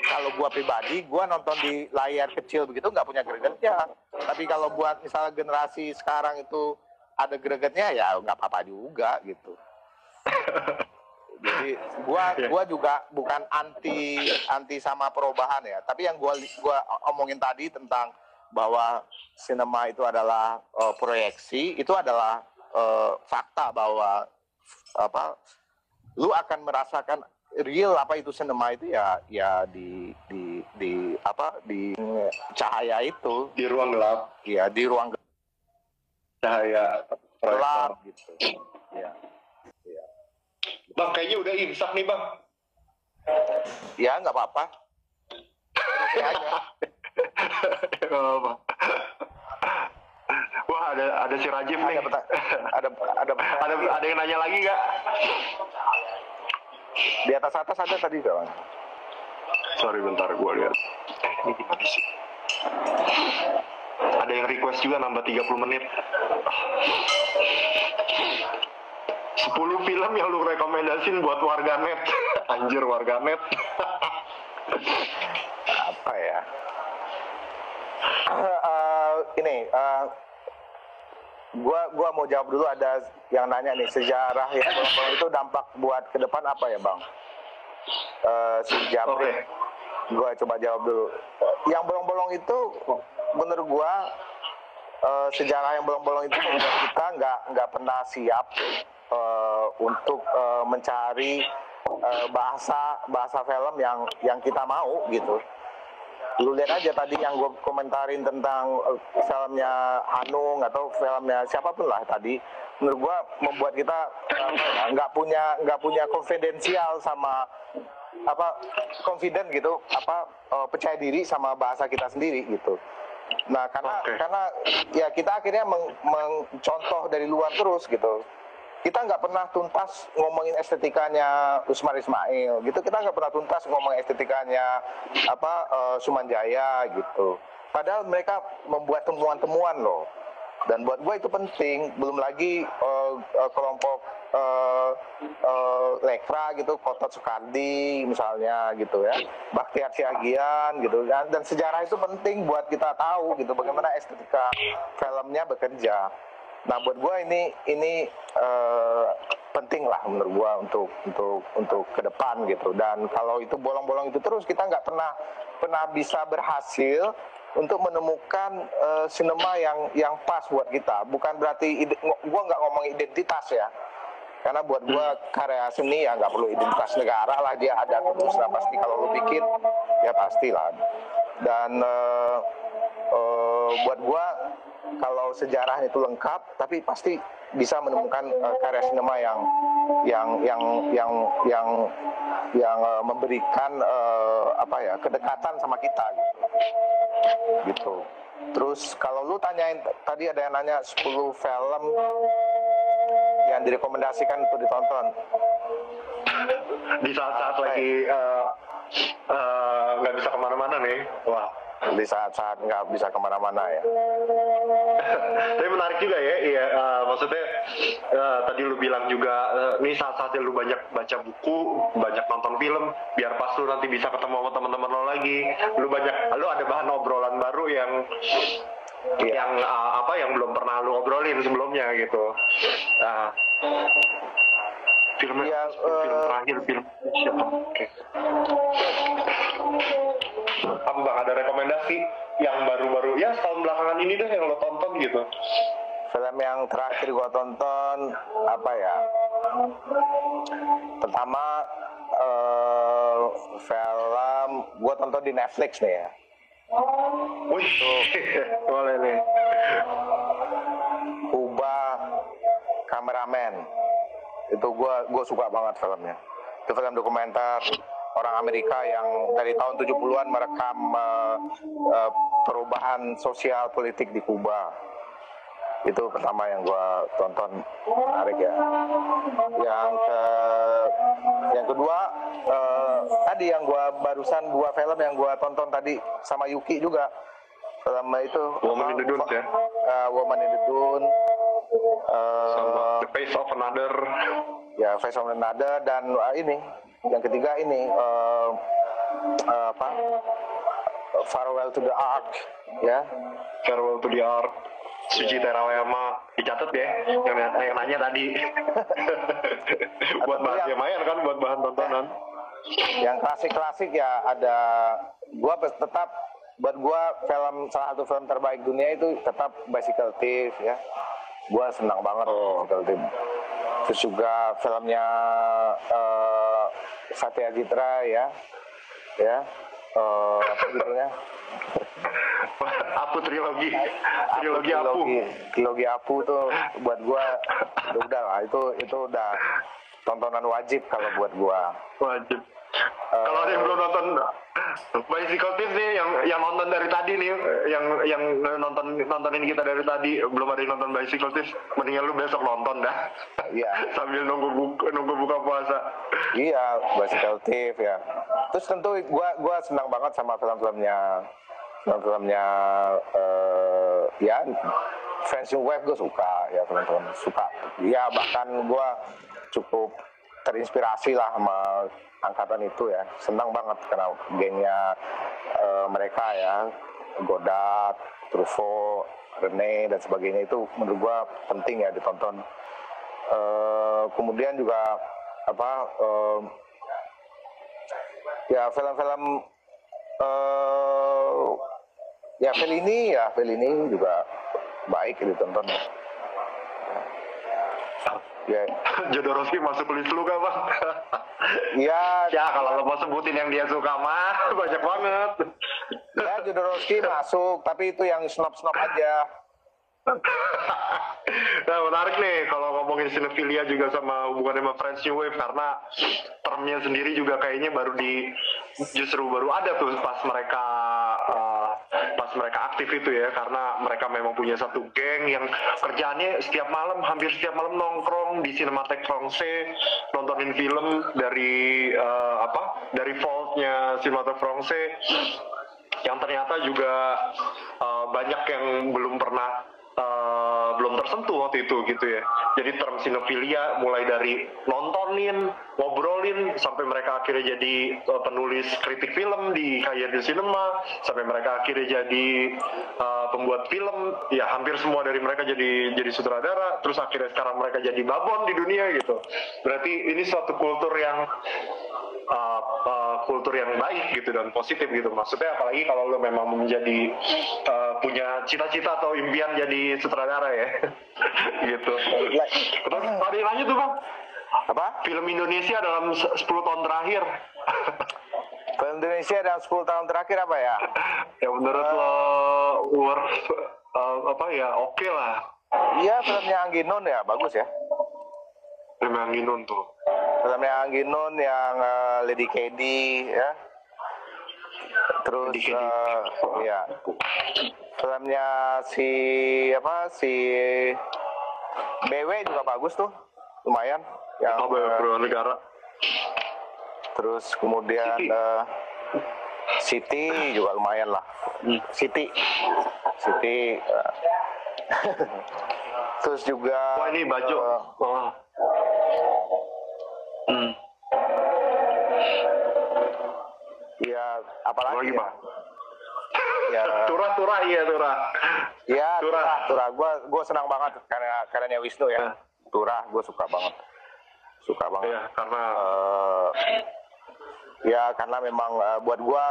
kalau gua pribadi, gua nonton di layar kecil begitu nggak punya gregetnya. Tapi kalau buat misalnya generasi sekarang itu ada gregetnya, ya nggak apa-apa juga gitu. Jadi gua juga bukan anti sama perubahan ya. Tapi yang gua omongin tadi tentang bahwa sinema itu adalah proyeksi, itu adalah fakta bahwa lu akan merasakan real apa itu sinema itu ya di cahaya itu, di ruang gelap. Ya di ruang cahaya gelap gitu. Ya. Bang, kayaknya udah imsak nih bang. Ya nggak apa-apa. Terus aja. Gak apa-apa. Wah, ada si Rajif nih. Ada yang nanya lagi nggak? Di atas ada tadi kawan. Sorry bentar gue lihat. Ini gimana sih? Ada yang request juga nambah 30 menit. 10 film yang lu rekomendasiin buat warganet. Anjir warganet. Apa ya? Gua mau jawab dulu. Ada yang nanya nih, sejarah yang bolong-bolong itu dampak buat ke depan apa ya bang? Si Jabri. Okay. Gua coba jawab dulu. Yang bolong-bolong itu menurut gua sejarah yang bolong-bolong itu membuat kita nggak pernah siap untuk mencari bahasa film yang kita mau gitu. Lu lihat aja tadi yang gue komentarin tentang filmnya Hanung atau filmnya siapapun lah tadi, menurut gue membuat kita nggak punya konfidensial sama confident gitu, percaya diri sama bahasa kita sendiri gitu. Nah karena ya kita akhirnya mencontoh dari luar terus gitu. Kita nggak pernah tuntas ngomongin estetikanya Usmar Ismail gitu, kita nggak pernah tuntas ngomongin estetikanya Sumanjaya gitu, padahal mereka membuat temuan-temuan loh, dan buat gue itu penting. Belum lagi kelompok Lekra gitu, Kotot Soekardi misalnya gitu ya, Baktiar Siagian gitu, dan sejarah itu penting buat kita tahu gitu bagaimana estetika filmnya bekerja. Nah buat gue ini penting lah menurut gue untuk ke depan gitu. Dan kalau itu bolong-bolong itu terus, kita nggak pernah bisa berhasil untuk menemukan sinema yang pas buat kita. Bukan berarti gue nggak ngomong identitas ya, karena buat gue karya seni ya nggak perlu identitas negara lah, dia ada terus lah pasti. Kalau lu bikin ya pastilah. Dan buat gue kalau sejarah itu lengkap, tapi pasti bisa menemukan karya sinema yang memberikan kedekatan sama kita gitu. Terus kalau lu tanyain tadi, ada yang nanya 10 film yang direkomendasikan untuk ditonton di saat-saat lagi nggak bisa kemana-mana nih. Wah, di saat-saat nggak bisa kemana-mana ya. Tapi menarik juga ya, iya. Maksudnya tadi lu bilang juga, nih saat-saatnya lu banyak baca buku, banyak nonton film, biar pas lu nanti bisa ketemu sama teman-teman lo lagi, lu ada bahan obrolan baru yang belum pernah lu obrolin sebelumnya gitu. Film terakhir film siapa? Oke. Bang, ada rekomendasi yang baru-baru ya setahun belakangan ini deh yang lo tonton gitu? Film yang terakhir gua tonton apa ya? Pertama film gua tonton di Netflix nih ya. Wih, boleh nih. Kuba Kameramen. Itu gua suka banget filmnya. Itu film dokumenter orang Amerika yang dari tahun 70-an merekam perubahan sosial politik di Kuba. Itu pertama yang gua tonton, menarik ya. Yang kedua tadi yang gua barusan, 2 film yang gua tonton tadi sama Yuki juga. Film itu Woman in the Dune ya. Woman in the Dune. Sama The Face of Another. Ya, Face of Another, dan ini yang ketiga ini Farewell to the Ark ya. Farewell to the Ark. Suci Terawayama, dicatat ya yang nanya tadi. Buat bahan lumayan kan, buat bahan tontonan. Yang klasik-klasik ya ada, tetap buat salah satu film terbaik dunia itu tetap Bicycle Thief ya. Gua senang banget Bicycle Thief. Terus juga filmnya Satya Jitra ya apa judulnya? Apu trilogi Apu tuh buat gua udah lah, itu udah tontonan wajib kalau buat gua. Wajib. Kalau ada yang belum nonton Bicycle Tips nih, yang nonton dari tadi nih, yang nontonin kita dari tadi, belum ada yang nonton Bicycle Tips, mendingan lu besok nonton dah. Iya. Sambil nunggu buka puasa. Iya, Bicycle Tips ya. Terus tentu gua senang banget sama film-filmnya ya Friends New Wave gue suka ya, teman-teman suka ya, bahkan gue cukup terinspirasi lah sama angkatan itu ya, senang banget karena gengnya mereka ya, Godard, Truffaut, Rene dan sebagainya, itu menurut gue penting ya ditonton. Kemudian juga ya film-film ya Fellini juga baik ditonton. Ya. Jodorowsky masuk list lu gak, Bang? Iya. Ya kalau lo mau sebutin yang dia suka mah banyak banget. Ya Jodorowsky masuk, tapi itu yang snob aja. Nah, menarik nih kalau ngomongin sinefilia juga sama hubungannya sama French New Wave, karena termnya sendiri juga kayaknya justru baru ada tuh pas mereka aktif itu ya, karena mereka memang punya satu geng yang kerjaannya hampir setiap malam nongkrong di Cinémathèque Française nontonin film dari vaultnya Cinémathèque Française, yang ternyata juga banyak yang belum tersentuh waktu itu gitu ya. Jadi term sinefilia mulai dari nontonin, ngobrolin, sampai mereka akhirnya jadi penulis kritik film di Cahiers du Cinéma, sampai mereka akhirnya jadi pembuat film. Ya hampir semua dari mereka jadi sutradara, terus akhirnya sekarang mereka jadi babon di dunia gitu. Berarti ini suatu kultur yang baik gitu dan positif gitu. Maksudnya apalagi kalau lo memang menjadi punya cita-cita atau impian jadi sutradara ya. Gitu. Terus ada yang lanjut tuh, Bang. Apa? Film Indonesia dalam 10 tahun terakhir. Film Indonesia dalam 10 tahun terakhir apa ya? Ya menurut lo oke lah. Iya, filmnya Angginun ya, bagus ya. Filmnya Angginun tuh. Filmnya Angginun yang Lady Kedi ya. Terus ya filmnya si BW juga bagus tuh, lumayan yang Beruang Negara. Terus kemudian City juga lumayan lah. City terus juga wah ini Bajo. Ya apalagi ya? Ya Turah. Ya Turah. Gue senang banget karena Wisnu ya. Turah gue suka banget. Ya, karena memang buat gue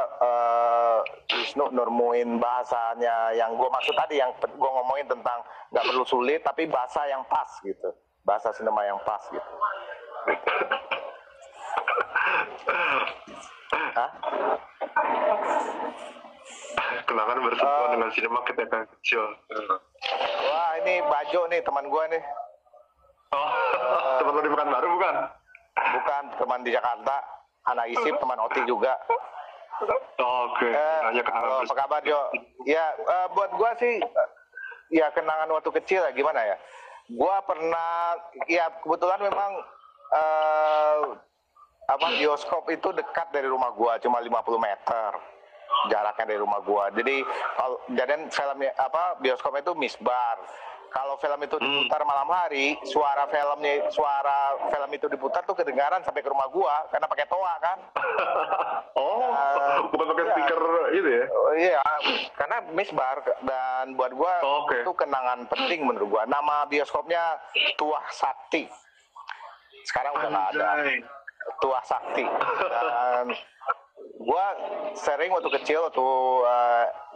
Wisnu nemuin bahasanya yang gue maksud tadi, yang gue ngomongin tentang nggak perlu sulit tapi bahasa yang pas gitu, bahasa sinema yang pas gitu. Hah? Kenangan bersentuhan dengan sinema ketika kecil. Wah ini Bajo nih teman gue nih. Teman lo di Pekanbaru bukan? Bukan, teman di Jakarta, anak ISIP, teman OTI juga. Oke. Halo, apa kabar Jo? Ya buat gue sih ya kenangan waktu kecil ya, gimana ya? Gue pernah, ya kebetulan memang bioskop itu dekat dari rumah gua, cuma 50 meter jaraknya dari rumah gua. Jadi dan filmnya bioskopnya itu Misbar. Kalau film itu diputar malam hari, suara film itu diputar tuh kedengaran sampai ke rumah gua karena pakai toa kan. Bukan pakai speaker itu ya? Iya, karena Misbar, dan buat gua itu kenangan penting menurut gua. Nama bioskopnya Tuah Sakti. Sekarang udah nggak ada. Tuah Sakti. Dan gue sering waktu kecil, waktu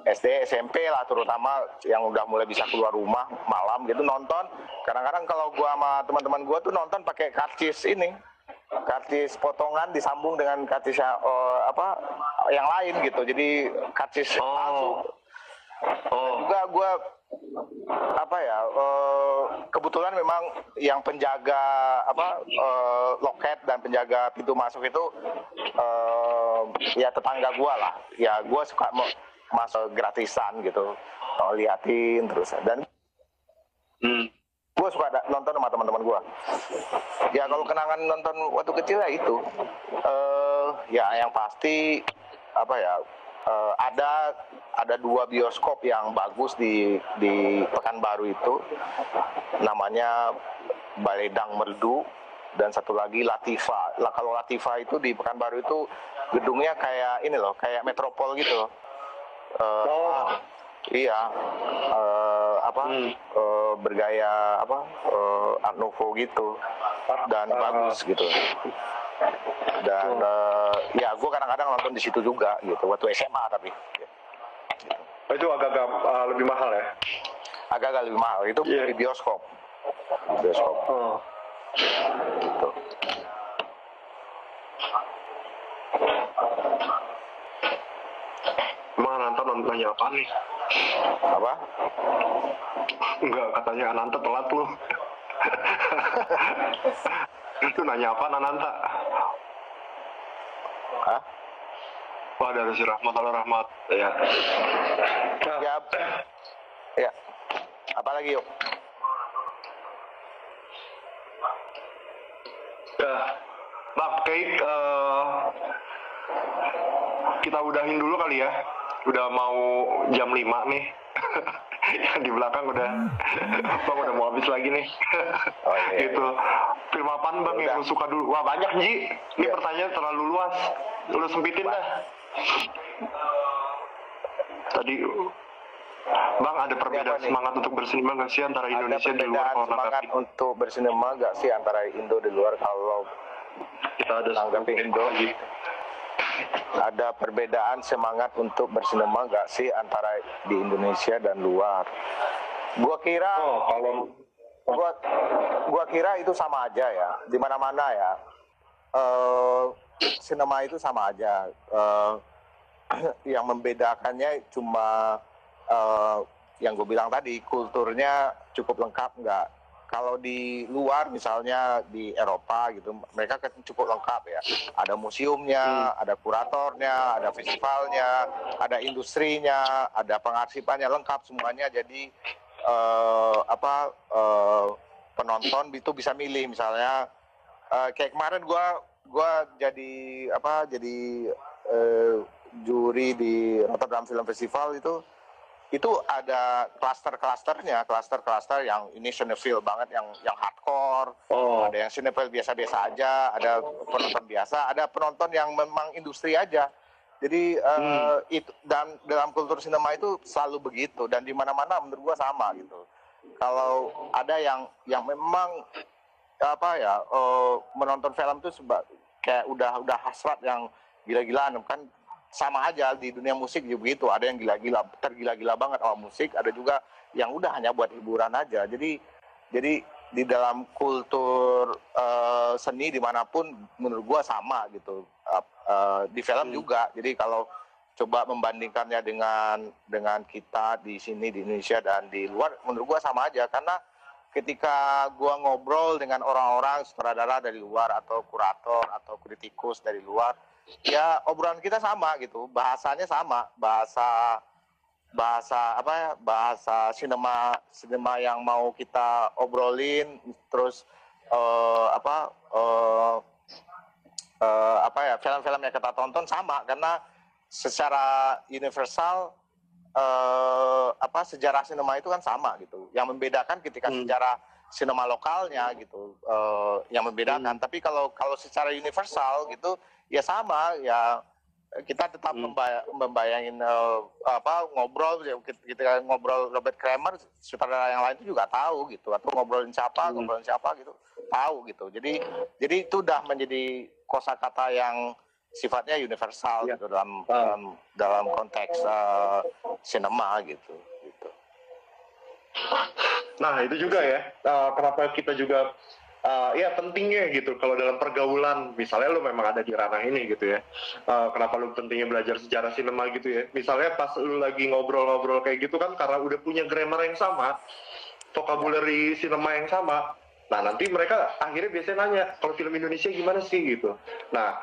SD, SMP lah terutama, yang udah mulai bisa keluar rumah malam gitu nonton. Kadang-kadang kalau gue sama teman-teman gue tuh nonton pakai karcis potongan disambung dengan karcis yang lain gitu. Jadi karcis palsu. Juga gue apa ya, kebetulan memang yang penjaga loket dan penjaga pintu masuk itu ya tetangga gua lah. Ya gua suka mau masuk gratisan gitu, mau liatin terus. Dan gue suka nonton sama teman-teman gue. Ya kalau kenangan nonton waktu kecil ya itu, ya yang pasti apa ya, ada 2 bioskop yang bagus di Pekanbaru itu, namanya Baledang Merdu dan satu lagi Latifa. Kalau Latifa itu di Pekanbaru itu gedungnya kayak ini loh, kayak Metropol gitu. Iya, bergaya Art Nouveau gitu, dan bagus gitu. Dan ya gue kadang-kadang nonton di situ juga gitu, waktu SMA tapi. Gitu. Itu agak-agak lebih mahal ya? Agak-agak lebih mahal, itu di bioskop. Bioskop. Gitu. Ananta nanya apa nih? Apa? Enggak, katanya Ananta telat lu. Itu nanya apa Ananta? Hah? Wah, dari si Rahmat ala Rahmat. Ya. Ya. Apalagi yuk? Ya, Bang, kita udahin dulu kali ya. Udah mau jam 5 nih. Yang di belakang udah Bang udah mau habis lagi nih. Oh, iya, gitu. Film apaan Bang yang lu suka dulu? Wah, banyak Ji. Ini pertanyaan terlalu luas. Lu sempitin dah. Tadi Bang, ada perbedaan semangat untuk bersinema nggak sih antara Indonesia di luar? Ada semangat untuk bersinema nggak sih antara Indo di luar kalau kita ada menanggapi Indo? Ada perbedaan semangat untuk bersinema nggak sih antara di Indonesia dan luar? Gua kira, gua kira itu sama aja ya, di mana-mana ya. Sinema itu sama aja. Yang membedakannya cuma yang gue bilang tadi, kulturnya cukup lengkap nggak? Kalau di luar misalnya di Eropa gitu, mereka kan cukup lengkap ya. Ada museumnya, ada kuratornya, ada festivalnya, ada industrinya, ada pengarsipannya, lengkap semuanya. Jadi penonton itu bisa milih, misalnya kayak kemarin gue jadi juri di Rotterdam Film Festival itu ada klaster yang ini cinephile banget, yang hardcore, ada yang cinephile biasa-biasa aja, ada penonton biasa, ada penonton yang memang industri aja. Jadi itu, dan dalam kultur sinema itu selalu begitu, dan di mana-mana menurut gua sama gitu. Kalau ada yang memang menonton film itu kayak udah hasrat yang gila-gilaan kan. Sama aja di dunia musik juga begitu, ada yang tergila-gila banget sama musik, ada juga yang udah hanya buat hiburan aja. Jadi di dalam kultur seni dimanapun menurut gua sama gitu, di film juga. Jadi kalau coba membandingkannya dengan kita di sini di Indonesia dan di luar, menurut gua sama aja, karena ketika gua ngobrol dengan orang-orang sutradara dari luar atau kurator atau kritikus dari luar, ya obrolan kita sama gitu, bahasanya sama, bahasa sinema yang mau kita obrolin, terus film-film yang kita tonton sama, karena secara universal sejarah sinema itu kan sama gitu. Yang membedakan ketika sejarah sinema lokalnya gitu, yang membedakan. Tapi kalau secara universal gitu, ya sama ya, kita tetap membayangin ngobrol, kita ngobrol Robert Kramer, sutradara yang lain itu juga tahu gitu, atau ngobrolin siapa gitu, tahu gitu. Jadi itu udah menjadi kosakata yang sifatnya universal gitu dalam konteks sinema gitu. Nah, itu juga ya, kenapa kita juga ya pentingnya gitu kalau dalam pergaulan, misalnya lu memang ada di ranah ini gitu ya, kenapa lu pentingnya belajar sejarah sinema gitu ya, misalnya pas lu lagi ngobrol-ngobrol kayak gitu kan, karena udah punya grammar yang sama, vocabulary sinema yang sama, nah nanti mereka akhirnya biasanya nanya, kalau film Indonesia gimana sih gitu. Nah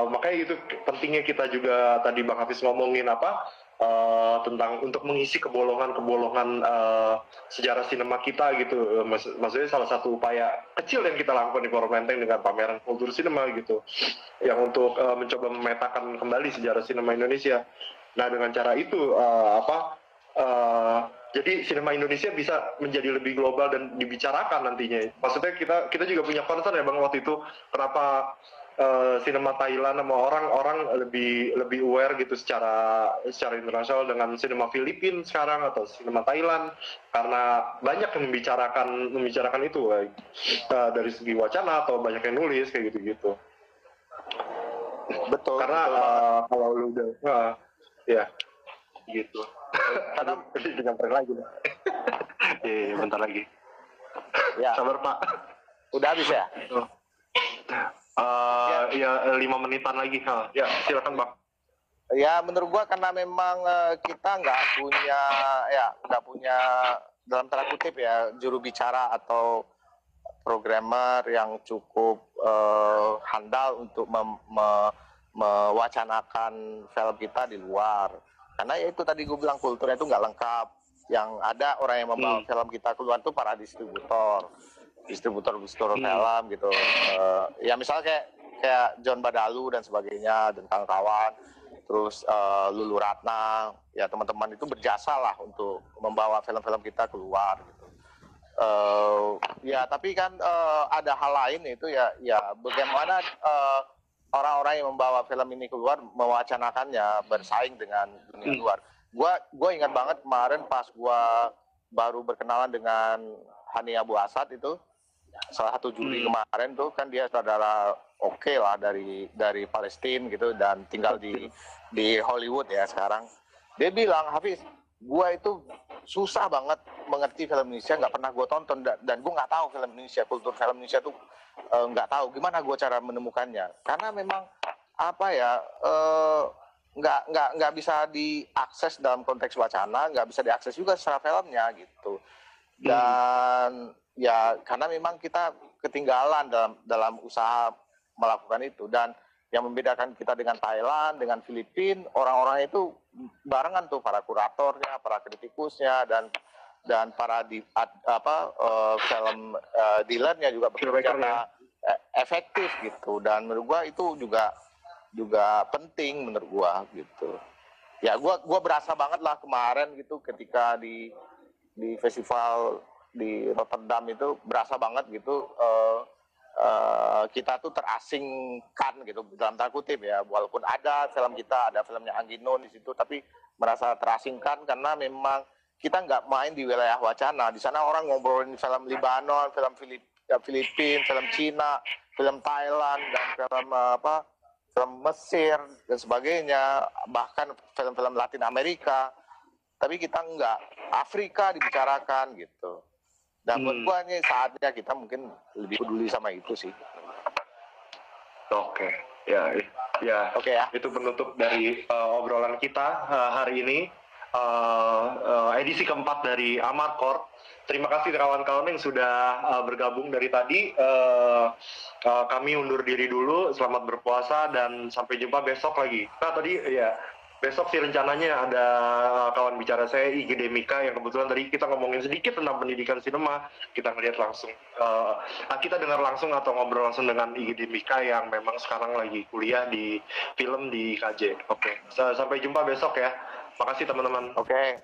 makanya itu pentingnya kita juga tadi Bang Hafiz ngomongin apa, tentang untuk mengisi kebolongan-kebolongan sejarah sinema kita gitu. Maksudnya salah satu upaya kecil yang kita lakukan di Forum Menteng dengan pameran kultur sinema gitu, yang untuk mencoba memetakan kembali sejarah sinema Indonesia. Nah dengan cara itu jadi sinema Indonesia bisa menjadi lebih global dan dibicarakan nantinya. Maksudnya kita juga punya concern ya Bang waktu itu, kenapa sinema Thailand sama orang lebih aware gitu secara internasional dengan sinema Filipina sekarang atau sinema Thailand, karena banyak yang membicarakan itu dari segi wacana atau banyak yang nulis kayak gitu-gitu. Betul. Karena kalau lu udah ya gitu. Karena nyamperin lagi. Iya, bentar lagi. Ya. Sabar Pak. Udah habis ya? Ya 5 menitan lagi. Ya silakan Bang. Ya menurut gua karena memang kita nggak punya dalam tanda kutip ya juru bicara atau programmer yang cukup handal untuk mewacanakan film kita di luar. Karena ya itu tadi gue bilang kulturnya itu nggak lengkap. Yang ada orang yang membawa film kita keluar tuh para distributor film gitu. Ya misalnya kayak John Badalu dan sebagainya dan kawan-kawan. Terus Lulu Ratna, ya teman-teman itu berjasa lah untuk membawa film-film kita keluar gitu. Ya tapi kan ada hal lain itu ya bagaimana orang-orang yang membawa film ini keluar mewacanakannya bersaing dengan dunia luar. Gua ingat banget kemarin pas gua baru berkenalan dengan Hani Abu Asad itu, salah satu juri kemarin tuh kan dia saudara oke lah dari Palestina gitu dan tinggal di Hollywood ya sekarang. Dia bilang, Hafiz, gua itu susah banget mengerti film Indonesia, nggak pernah gue tonton dan gue nggak tahu film Indonesia, kultur film Indonesia tuh nggak tahu gimana gue cara menemukannya, karena memang apa ya nggak bisa diakses dalam konteks wacana, nggak bisa diakses juga secara filmnya gitu. Dan ya karena memang kita ketinggalan dalam usaha melakukan itu. Dan yang membedakan kita dengan Thailand, dengan Filipina, orang-orang itu barengan tuh, para kuratornya, para kritikusnya dan para film dealernya juga bekerja efektif gitu. Dan menurut gua itu juga penting menurut gua gitu. Ya gua berasa banget lah kemarin gitu ketika di festival di Rotterdam itu, berasa banget gitu kita tuh terasingkan gitu dalam tanda kutip ya, walaupun ada film kita, ada filmnya Anggino di situ, tapi merasa terasingkan karena memang kita nggak main di wilayah wacana. Di sana orang ngobrolin film Libanon, film Filipina, film Cina, film Thailand, dan film Mesir dan sebagainya, bahkan film-film Latin Amerika. Tapi kita nggak, Afrika dibicarakan gitu. Dan buat gua ini saatnya kita mungkin lebih peduli sama itu sih. Oke, ya. Oke ya. Itu penutup dari obrolan kita hari ini, edisi keempat dari Amarcord. Terima kasih kawan-kawan yang sudah bergabung dari tadi. Kami undur diri dulu. Selamat berpuasa dan sampai jumpa besok lagi. Nah tadi ya. Besok sih rencananya ada kawan bicara saya, IGD Mika, yang kebetulan tadi kita ngomongin sedikit tentang pendidikan sinema. Kita ngeliat langsung, kita dengar langsung atau ngobrol langsung dengan IGD Mika yang memang sekarang lagi kuliah di film di KJ. Oke. Sampai jumpa besok ya. Makasih teman-teman. Oke.